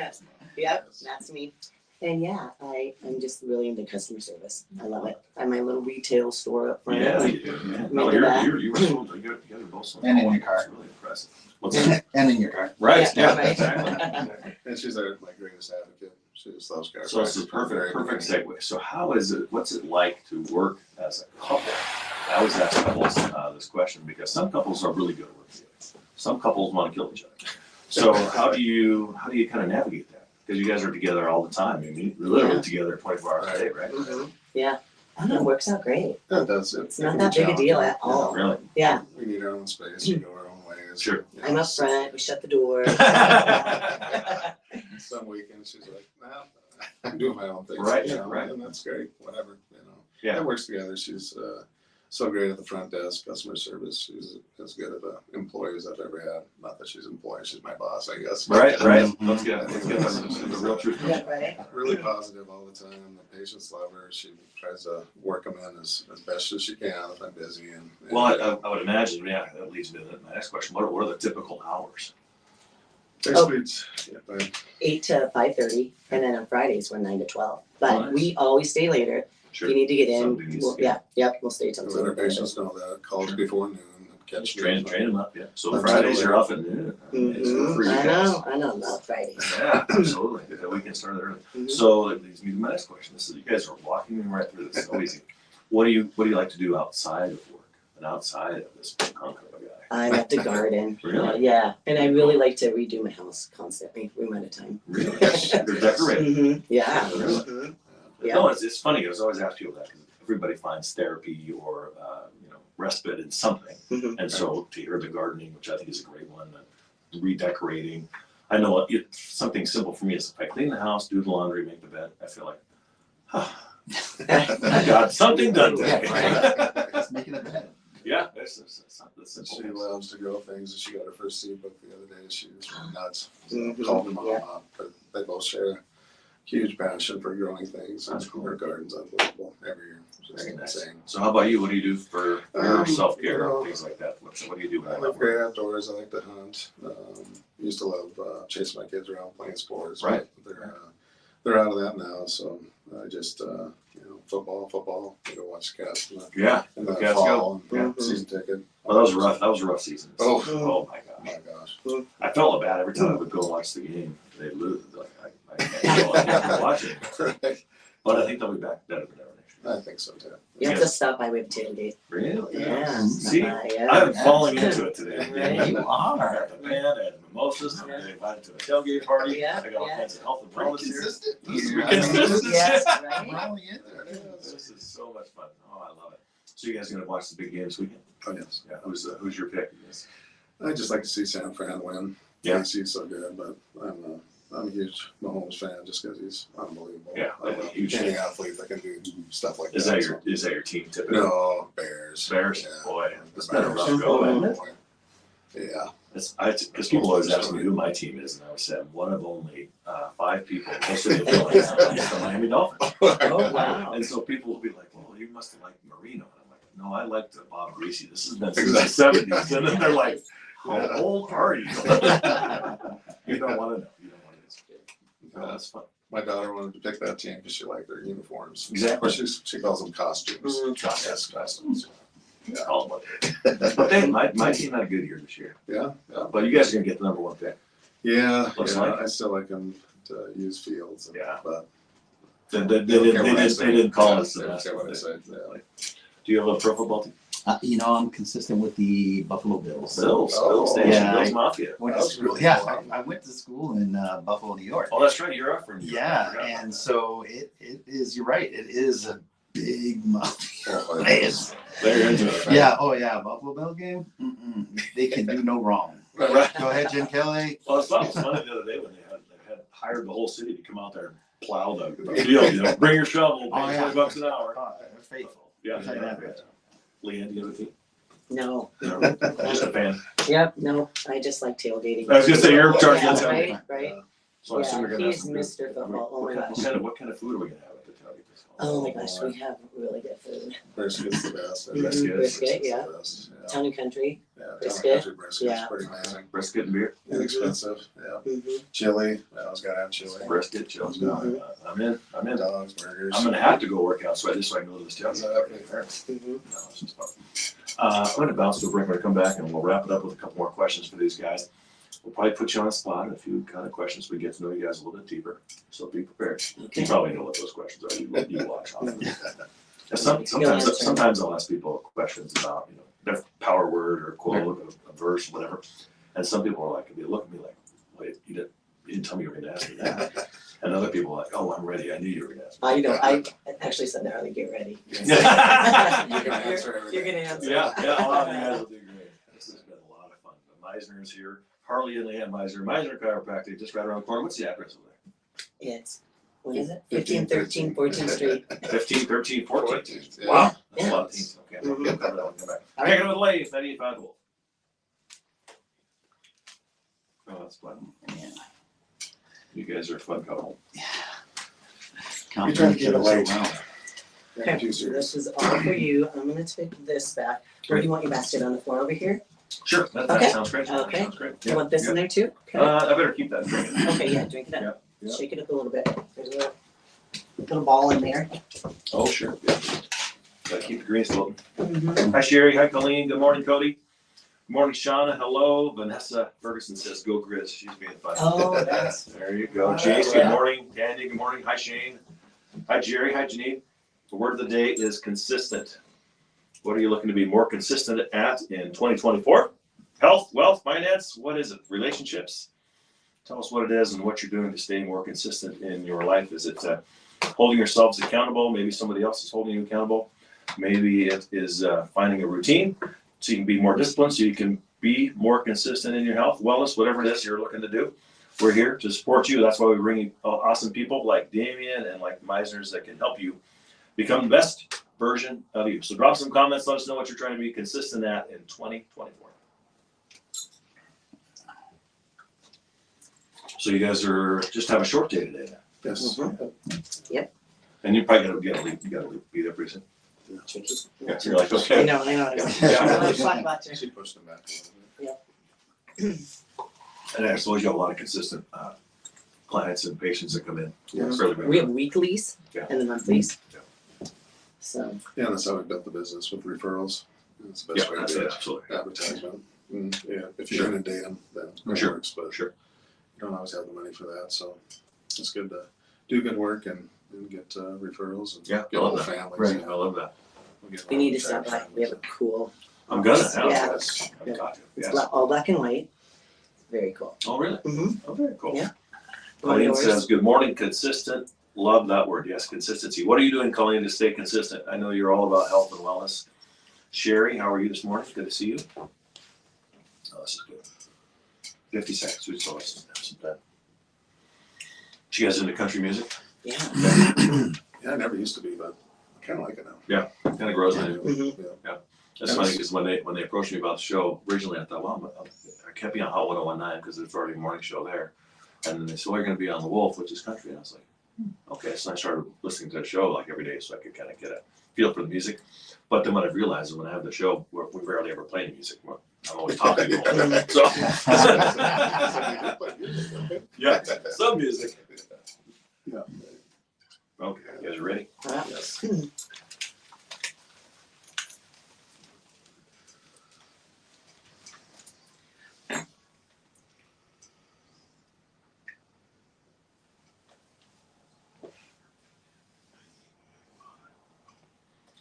Yep, that's me. And yeah, I'm just really into customer service. I love it. I have my little retail store up front. Yeah, you do, man. No, Maybe that. you were so, you guys are both so. And in your car. It's really impressive. What's that? And in your car. Right, Yeah, yeah, right. exactly. and she's my greatest advocate. She just loves chiropractic. So it's a perfect segue. So what's it like to work as a couple? I always ask couples this question because some couples are really good at working together. Some couples want to kill each other. So how do you kind of navigate that? Because you guys are together all the time. I mean, you're literally together 24 hours a day, right? Mhm. Yeah. I don't know, it works out great. That does It's not that big a deal at all. Really? Yeah, We need our own space, we go our own ways. Sure. You know, I'm up front, we shut the door. Some weekends she's like, nah, I'm doing my own thing. Right, You know, right. And that's great, whatever, you know. Yeah. It works together. She's so great at the front desk, customer service. She's as good of an employee as I've ever had. Not that she's an employee, she's my boss, I guess. Right. Mhm. Let's get the real truth. Yeah, right? Really positive all the time. The patients love her. She tries to work them in as best as she can if I'm busy. And Well, I would imagine, yeah, that leads me to my next question. What are the typical hours? basically, it's, yeah, but 8 to 5:30, and then on Fridays we're 9 to 12. But Nice. we always stay later. Sure. If you need to get in, Somebody needs to get we'll stay till let our 2. patients know that. Calls before noon. Catch Train me. them up, yeah. So That's Fridays totally- you're off at noon. It's good for you I guys. know, love Fridays. Yeah, absolutely. Get that weekend started early. Mhm. So that leads me to my next question. This is, you guys are walking me right through this. So easy. What do you like to do outside of work and outside of this punk of a guy? I like to garden. Really? Yeah, and I really like to redo my house constantly, room at a time. Really? You're decorating. Yeah. Really? Mhm. Yeah. No, it's funny. I was always ask people that because everybody finds therapy or respite in something. Mhm. And so to hear the gardening, which I think is a great one, redecorating. I know something simple for me is if I clean the house, do the laundry, make the bed, I feel like, I got something done today. Just making it better. Yeah, that's simple. She loves to grow things. She got her first seed book the other day. She was nuts. So Mhm. called her mom Yeah. up, but they both share a huge passion for growing things. That's cool. Her garden's unbelievable every year. Just Very nice. insane. So how about you? What do you do for your self-care you know, and things like that? What do you do when I you're love not great working? outdoors. I like to hunt. Used to love chasing my kids around playing sports. Right. But they're out of that now. So I just football. We go watch the Cats Yeah. in the Cats fall. go. Yeah. Season ticket. Well, that was rough. That was a rough season. Oh. Oh my Oh gosh. my gosh. I felt bad every time I would go watch the game. They'd lose. Like I can't watch it. Right. But I think they'll be back better than ever next year. I think so too. You have to stop by with tailgate. Really? Yeah. See, yeah. I'm falling into it today. Right. You I are. got the band, I had mimosas, I'm getting invited to a tailgate party. Yeah, I got all yeah. kinds of health and Pretty wellness here. consistent. This is here. consistent. Yes, We're right? only in there. This is so much fun. Oh, I love it. So you guys gonna watch the big game this weekend? Oh yes. Yeah. Who's your pick? Yes. I just like to see San Fran win. Yeah. He's so good, but I'm a huge Mahomes fan just because he's unbelievable. Yeah, I love huge any fan. athlete that can do stuff like Is that. that your team typically? No, Bears. Bears? Yeah. Boy, The it's been a rough Bears. go, hasn't it? Yeah. Because people always ask me who my team is, and I always say I'm one of only 5 people, most of the Billings, the Miami Dolphins. Oh, wow. And so people will be like, "Well, you must have liked Marino." And I'm like, "No, I liked Bob Greasy. This has been since the '70s." And then they're like, "How old are you?" You don't want to know. You don't want to know. No, that's fun. My daughter wanted to pick that team because she liked their uniforms. Exactly. Or she calls them costumes. Yes, costumes. Yeah, all of it. But then my team had a good year this year. Yeah. But you guys are gonna get the #1 pick. Yeah. Looks yeah, like it. I still like them to use Fields. Yeah. But They don't care what I say. didn't call Yeah, us the they don't best. care what I say. Yeah. Do you have a pro football team? I'm consistent with the Buffalo Bills. Bills. Oh. Bills Station. Yeah, Bills Mafia. Went That to was school. really Yeah, cool. I went to school in Buffalo, New York. Oh, that's right. You're up from New York. I Yeah, forgot about and that. so it is. You're right. It is a big mafia Oh, place. They're into it. Right? Yeah. Oh yeah. Buffalo Bill game. They can do no wrong. Right. Go ahead, Jim Kelly. Well, I thought it was funny the other day when they had hired the whole city to come out there and plow the field. You know, bring your shovel, pay Oh, yeah. $20 an hour. Oh, they're faithful. Yeah. I'll tell you that much. Leanne, do you have a team? No. No, just a fan. Yep, no, I just like tailgating. I was gonna say, you're in charge of Yeah, the right, right. So I assume you're Yeah, gonna have he's some good- Mr. Football. Oh my gosh. What kind of food are we gonna have at the tailgate this fall? Oh my gosh, we have really good food. Brisket's the best. Mhm, Brisket. Brisket, yeah. The best. Yeah. Town and country. Yeah, town Brisket. country brisket's Yeah. pretty amazing. Brisket and beer. Inexpensive. Yeah. Mhm. Chili. I always gotta have chili. Brisket, chill's Mhm. good. I'm in. Dogs, burgers. I'm gonna have to go work out so I can go to this tailgate. Mhm. No, it's just fun. I'm gonna bounce to a break. We're gonna come back and we'll wrap it up with a couple more questions for these guys. We'll probably put you on the spot, a few kind of questions. We get to know you guys a little bit deeper, so be prepared. You probably know what those questions are. You watch on. Sometimes I'll ask people questions about, their power word or quote, a verse, whatever. And some people are like, they look at me like, You didn't tell me you were gonna ask me that. And other people are like, oh, I'm ready. I knew you were gonna ask me. I actually said that earlier, get ready. Yeah. You're gonna answer everything. You're gonna answer. Yeah, a lot of you guys will do great. This has been a lot of fun. The Meisner is here. Harley and Leanne Maier Chiropractic, just right around the corner. What's the address over there? It's, what is it? 1513 14th Street. 15, 13, 14. Yeah. Wow, that's Yeah. a lot of teams. Okay, Mhm. we'll cover that one. Come back. All Kicking it with Leif 98.5 Wolf. Oh, that's fun. Yeah. You guys are a fun couple. You're trying to keep it light. So well. Okay, Too so serious. this is all for you. I'm gonna take this back. Where do you want your basket, on the floor over here? Sure, that Okay. sounds great. That Okay. sounds great. Do you want this in there too? Okay. I better keep that drink. Okay, yeah, drink it up. Yeah. Shake it up a little bit. There's a little ball in there. Oh, sure. Yeah. Gotta keep the greens floating. Mhm. Hi Sherry, hi Colleen, good morning Cody. Good morning Shauna, hello. Vanessa Ferguson says go Grizz, she's being fun. Oh, that's, There you go. Jace, good morning. Danny, good morning. Hi Shane. Hi Jerry, hi Janine. The word of the day is consistent. What are you looking to be more consistent at in 2024? Health, wealth, finance, what is it? Relationships? Tell us what it is and what you're doing to stay more consistent in your life. Is it holding yourselves accountable? Maybe somebody else is holding you accountable. Maybe it is finding a routine so you can be more disciplined, so you can be more consistent in your health, wellness, whatever it is you're looking to do. We're here to support you. That's why we bring you awesome people like Damian and like Meisner's that can help you become the best version of you. So drop some comments. Let us know what you're trying to be consistent at in 2024. So you guys are just have a short day today. Yes. And you probably gotta leave. You gotta leave, be there pretty soon. tricky. Yeah, so you're like, I okay. know. Yeah. Let's talk about you. She pushed them back a little bit. And I suppose you have a lot of consistent clients and patients that come in. Yes. Fairly We have regularly. weeklies Yeah. and the monthlies. Yeah. So, Yeah, that's how we built the business with referrals. That's the Yeah, best way to that's do it, it. absolutely. Advertisement. Yeah, if Sure. you're inundate them, then it Sure. works, but Sure. you don't always have the money for that, so it's good to do good work and get referrals and Yeah, I get love whole that. families. Right, you I know. love that. We'll get we need to entire stop by. We have a families. cool. I'm gonna. office. Yeah, Yes. Yeah. Got you. it's Yes. all black and white. Very cool. Oh, really? Mm-hmm. Oh, very cool. Yeah. Colleen Yours? says, good morning, consistent. Love that word. Yes, consistency. What are you doing, Colleen, to stay consistent? I know you're all about health and wellness. Sherry, how are you this morning? Good to see you. Oh, this is good. 50 seconds. We saw some time. She guys into country music? Yeah. Yeah, I never used to be, but I kind of like it now. Kind of grows on you. Mhm. That's funny because when they approached me about the show originally, I thought, well, I kept being on Hot 101.9 because there's already a morning show there. And then they said, well, you're going to be on the Wolf, which is country. And I was like, okay. So I started listening to the show like every day so I could kind of get a feel for the music. But then what I've realized is when I have the show, we rarely ever play any music. I'm always talking to them. So, yeah, some music. Yeah. Okay, you guys are ready? Wow. Yes.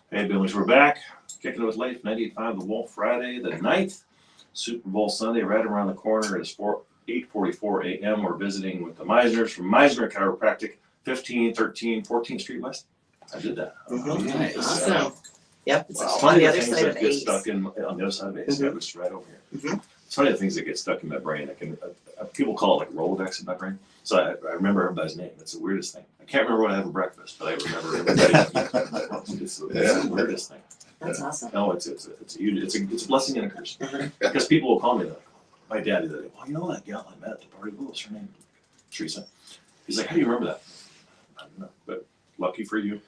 Hey, Billings, we're back. Kicking it with Leif 98.5 The Wolf, Friday the 9th. Super Bowl Sunday right around the corner. It's 8:44 a.m. We're visiting with the Meisners from Maier Chiropractic, 1513 14th Street West. I did that. Mhm. Nice. Awesome. Yep. It's Wow. on Funny the the other things side that of get Ace. stuck in on the other side of Ace. Mhm. Yeah, it's right over here. Mhm. It's funny the things that get stuck in my brain. I can people call it like Rolodex in my brain. So I remember everybody's name. It's the weirdest thing. I can't remember what I have for breakfast, but I remember everybody. It's the weirdest thing. That's awesome. No, it's a blessing and a curse. Mhm. Because people will call me like, my dad the other day, well, you know that gal I met at the party, what was her name? Teresa. He's like, how do you remember that? I don't know, but lucky for you,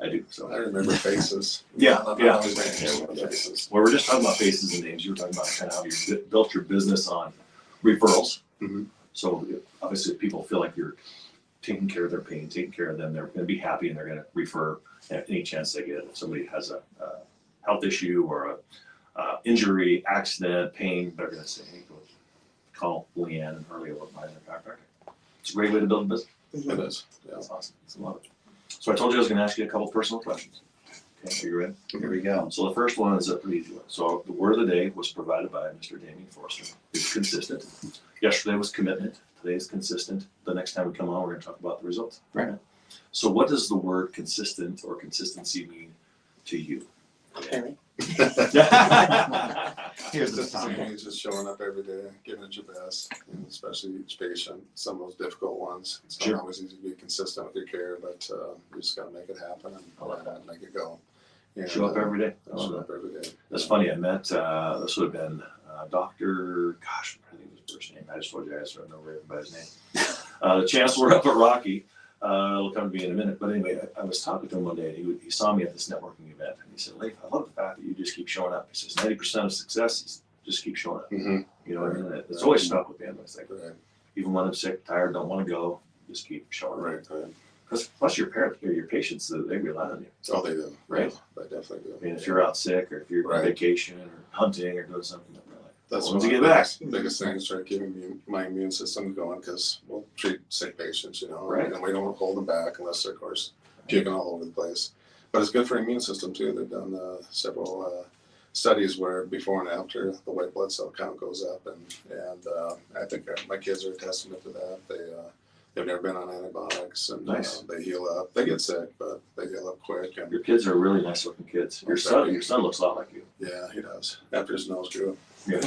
I do. I So remember faces. Yeah, Not yeah. always names, but faces. well, we're just talking about faces and names. You were talking about kind of how you built your business on referrals. Mhm. So obviously people feel like you're taking care of their pain, taking care of them. They're going to be happy and they're going to refer at any chance they get. If somebody has a health issue or a injury, accident, pain, they're going to say, hey, go call Leanne and Harley over at Maier Chiropractic. It's a great way to build a business. It is. Yeah. That's awesome. It's a lot of it. So I told you I was going to ask you a couple personal questions. Okay, are you ready? Here we go. So the first one is a pretty easy one. So the word of the day was provided by Mr. Damian Forrester. It's consistent. Yesterday was commitment. Today's consistent. The next time we come on, we're going to talk about the results. Right. So what does the word consistent or consistency mean to you? Really? Here's the Just song. just showing up every day, giving it your best, and especially each patient. Some of those difficult ones. It's Sure. not always easy to be consistent with your care, but you just got to make it happen and make it go. And, Show up every day. Show up every day. That's funny. I met, this would have been Dr. Gosh, I think his first name. I just told you I just don't remember everybody's name. The chancellor up at Rocky. It'll come to me in a minute. But anyway, I was talking to him one day, and he saw me at this networking event. And he said, Leif, I love the fact that you just keep showing up. He says, 90% of success is just keep showing up. Mm-hmm. You know what I mean? It's always stuck with me. It's like, Right, even when I'm sick, tired, don't want to go, just keep showing up. right. Because plus your parents, or your patients, they rely on you. Oh, they do. Right. Yeah, they definitely do. I mean, if you're out sick, or if you're on Right. vacation, or hunting, or doing something, they're like, That's once you one get of back. the biggest thing is try keeping my immune system going, because we'll treat sick patients, Right. and we don't hold them back unless they're, of course, puking all over the place. But it's good for immune system too. They've done several studies where before and after the white blood cell count goes up, and I think my kids are a testament to that. They've never been on antibiotics, and Nice. they heal up. They get sick, but they heal up quick. And Your kids are really nice looking kids. Your son looks a lot like you. yeah, he does. After his nose grew. Yeah.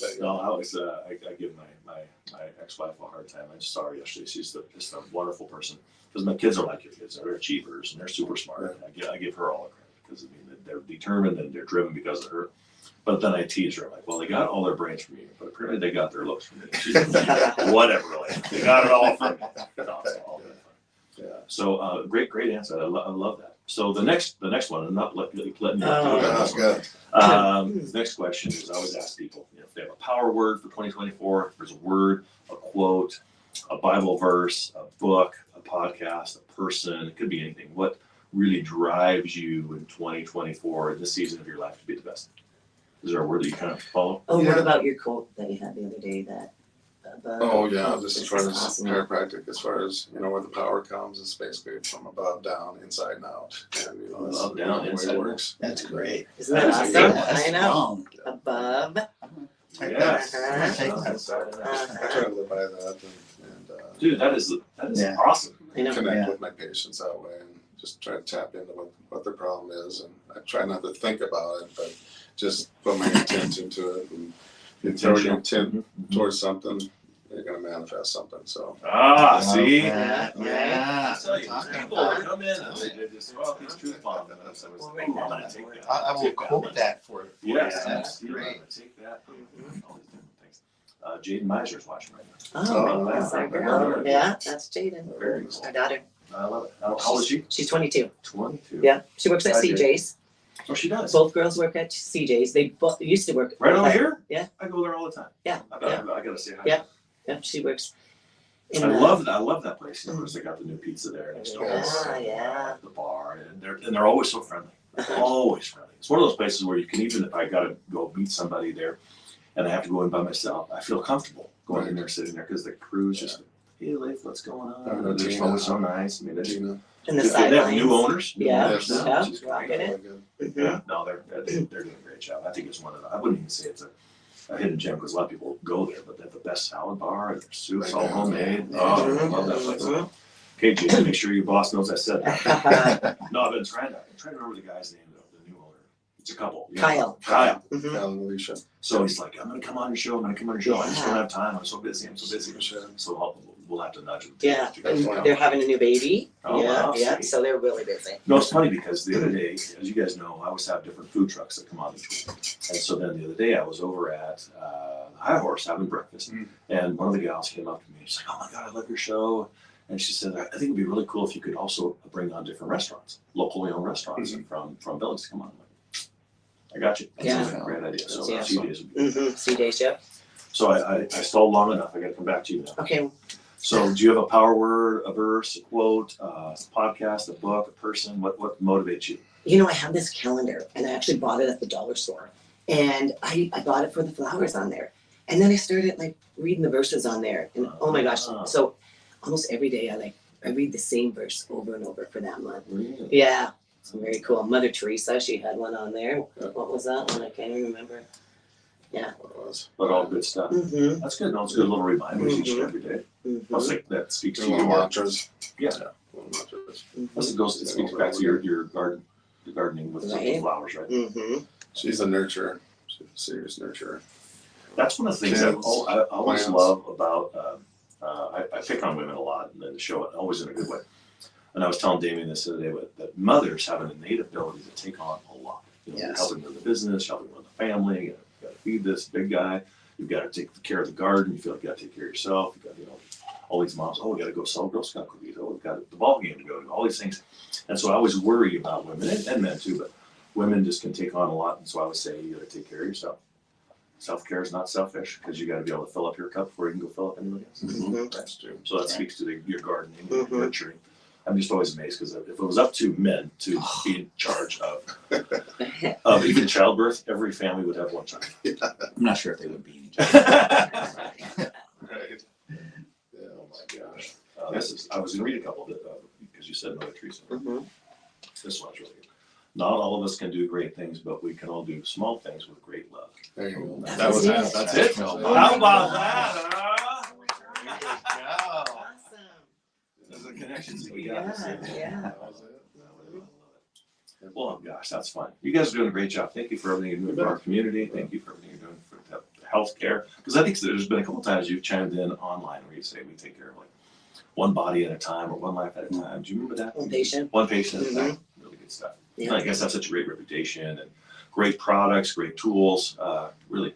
But, No, I always I give my ex-wife a hard time. I just saw her yesterday. She's just a wonderful person. Because my kids are like your kids. They're achievers and they're super smart. And I give her all the credit because I mean they're determined and they're driven because of her. But then I tease her like, well, they got all their brains from you, but apparently they got their looks from me. She's like, whatever, like, they got it all from me. No, it's all good fun. Yeah. So great answer. I love that. So the next one, and not letting me that's good. the next question is I always ask people if they have a power word for 2024, if there's a word, a quote, a Bible verse, a book, a podcast, a person, it could be anything. What really drives you in 2024 in this season of your life to be the best? Is there a word that you kind of follow? Oh, Yeah. what about your quote that you had the other day that? Oh yeah, just this as far is as awesome. chiropractic, as far as where the power comes, it's basically from above down, inside and out, and that's Above, down, the way inside it and works. That's great. Isn't that awesome? That's I know. strong. Above. Yes. Uh-huh. Take that. I try to live by that and Dude, that is Yeah. awesome. I know. connect Yeah. with my patients that way, and just try to tap into what their problem is, and I try not to think about it, but just put my attention to it, and you throw your intent towards something, you're gonna manifest something. So See? That. Yeah. I tell you, Talking people about- come in and they just go out these truth bombs. And I was like, oh, I'm gonna take that. I will Take that quote one. that for you. Yes, That's you're great. gonna take that. All these different things. Jaden Meiser's watching right Oh, Oh, that's our wow. girl. Yeah, that's Jaden. Very cool. Our daughter. now. I love it. How old is she? She's 22. 22. Yeah, she works at Hi, Jaden. CJ's. Oh, she does. Both girls work at CJ's. They both used to work Right over at- here? Yeah. I go there all the time. Yeah, I gotta say hi. Yeah. Yeah, she works. In I the- love that place. Of course, they got the new pizza there next door. Yeah, yeah. The bar, and they're always so friendly. Always friendly. It's one of those places where you can, even if I gotta go meet somebody there, and I have to go in by myself, I feel comfortable going in there, sitting there, because the crew's just, hey, Leif, what's going on? They're just always so nice. I mean, it's, Gina, In the they have sidelines. new owners. New Yeah, owners now, yeah, which is great. rocking it. really good. Yeah, no, they're doing a great job. I think it's one of the, I wouldn't even say it's a hidden gem because a lot of people go there, but they have the best salad bar and their soup's all homemade. Oh, I love that place. Mhm. Okay, Jason, make sure your boss knows I said that. No, I've been trying to remember the guy's name though, the new owner. It's a couple. you know. Kyle. Kyle. Mhm. Cal and Alicia. So he's like, I'm gonna come on your show. I just don't have time. I'm so busy. Sure. So we'll have to nudge him. Yeah, to guys come. they're having a new baby. Oh, Yeah, wow, yeah, see. so they're really busy. No, it's funny because the other day, as you guys know, I always have different food trucks that come on each week. And so then the other day I was over at High Horse having breakfast, and one of the gals came up to me. She's like, "Oh my God, I love your show." And she said, "I think it'd be really cool if you could also bring on different restaurants, locally owned restaurants, and from Billings to come on." I'm like, I got you. That's Yeah. a great idea. So Yeah. CJ's would be Mm-hmm. CJ's, yeah. So I stalled long enough. I got to come back to you now. Okay, So do you have a power word, a verse, a quote, a podcast, a book, a person? What motivates you? I have this calendar and I actually bought it at the dollar store. And I bought it for the flowers on there. And then I started like reading the verses on there. And oh my gosh, so almost every day I read the same verse over and over for that month. Really? Yeah, it's very cool. Mother Teresa, she had one on there. What was that one? I can't even remember. Yeah. what it was. But all good stuff. Mm-hmm. That's good. No, it's good little reminders each and every day. Mm-hmm. I think that speaks to Little your mantras. yeah. Little mantras. Plus it goes. It speaks back to your garden, the gardening with Right. the flowers, right? Mm-hmm. She's a nurturer. She's a serious nurturer. That's one of the things I Kids, always plants. love about. I pick on women a lot, and then show it always in a good way. And I was telling Damian this the other day that mothers have an innate ability to take on a lot. You know, Yes. helping with the business, helping with the family. You got to feed this big guy. You've got to take care of the garden. You feel like you got to take care of yourself. You got all these moms. Oh, we got to go sell Girl Scout cookies. Oh, we've got the ball game to go to. All these things. And so I always worry about women and men too, but women just can take on a lot. And so I would say you got to take care of yourself. Self-care is not selfish because you got to be able to fill up your cup before you can go fill up anybody else's. Mm-hmm. That's true. So that speaks to your gardening, your Mhm. nurturing. I'm just always amazed because if it was up to men to be in charge of even childbirth, every family would have one child. I'm not sure if they would be. Right. Yeah. Oh my gosh. I was going to read a couple of it because you said Mother Teresa. Mm-hmm. This one's really good. Not all of us can do great things, but we can all do small things with great love. There you go. That's it. That's it. Oh How about that, huh? Awesome. There's a connection we got. Yeah. That was it. Well, gosh, that's fun. You guys are doing a great job. Thank you for everything you're doing for our community. Thank you for everything you're doing for the healthcare. Because I think there's been a couple times you've chimed in online where you say we take care of like one body at a time or one life at a time. Do you remember that? One patient. One patient at a time. Really good stuff. Yeah. And I guess that's such a great reputation and great products, great tools. Really,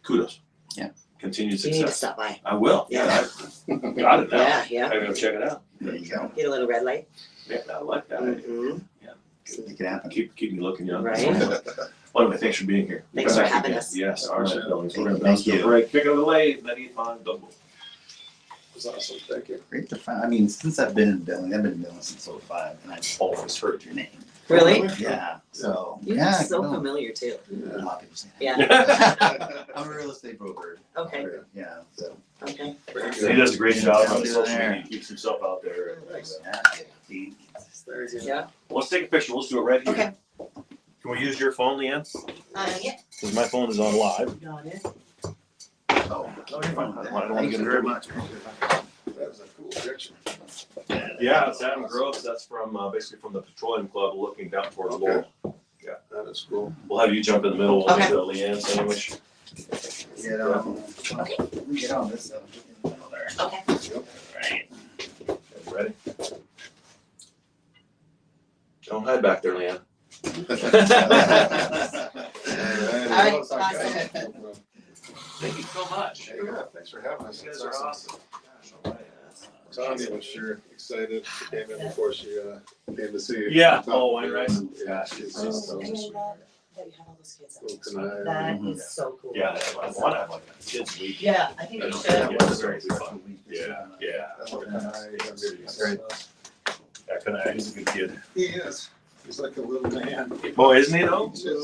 kudos. Yeah. Continued You need to success. stop by. I will. Yeah. I got it now. Yeah, yeah. I gotta go check it out. There you go. Get a little red light. Yeah, I like that. Mm-hmm. It can happen. Keep me looking young. Right. Well, anyway, thanks for being here. Thanks Come for back having again. us. Yes, all right, Billings. We're gonna Thank bounce to a you. break. Pick up the late, then eat on double. It was awesome. Thank you. Great to find. I mean, since I've been in Billings, I've been in Billings since 05, and I've always heard your name. Really? Yeah. So You're yeah, so no, familiar too. a lot of people say that. Yeah. I'm a real estate broker. Okay. Yeah. So Okay. He does a great job on Yeah. social media. He keeps himself out there. And, yeah. He- Very good. Yeah. well, let's take a picture. Let's do it right here. Okay. Can we use your phone, Leanne? Yeah. Because my phone is on live. Got it. Oh, thank you very much. That was a cool picture. Yeah, it's Adam Gross. That's from basically from the Petroleum Club looking down towards Okay. Laurel. That is cool. We'll have you jump in the middle of Okay. the Leanne sandwich. Get on. Get on this. In the middle there. Okay. Right. Ready? Don't hide back there, Leanne. All right, awesome. Thank you so much. Hey, yeah, thanks for having us. You guys That's are awesome. awesome. Gosh, all right. Tanya was sure excited. She came in before she came to see you. Yeah. Oh, wine rice. Yeah, she's Oh, so And I sweet. love that you have all those kids. Well, tonight, That Mhm. is so cool. Yeah, I want to have like a kids week. Yeah, I think we Yeah, should. it's very fun. Yeah, yeah. That's what That's Great. Yeah, he's a good kid. He is. He's like a little man. Boy, isn't he though? He just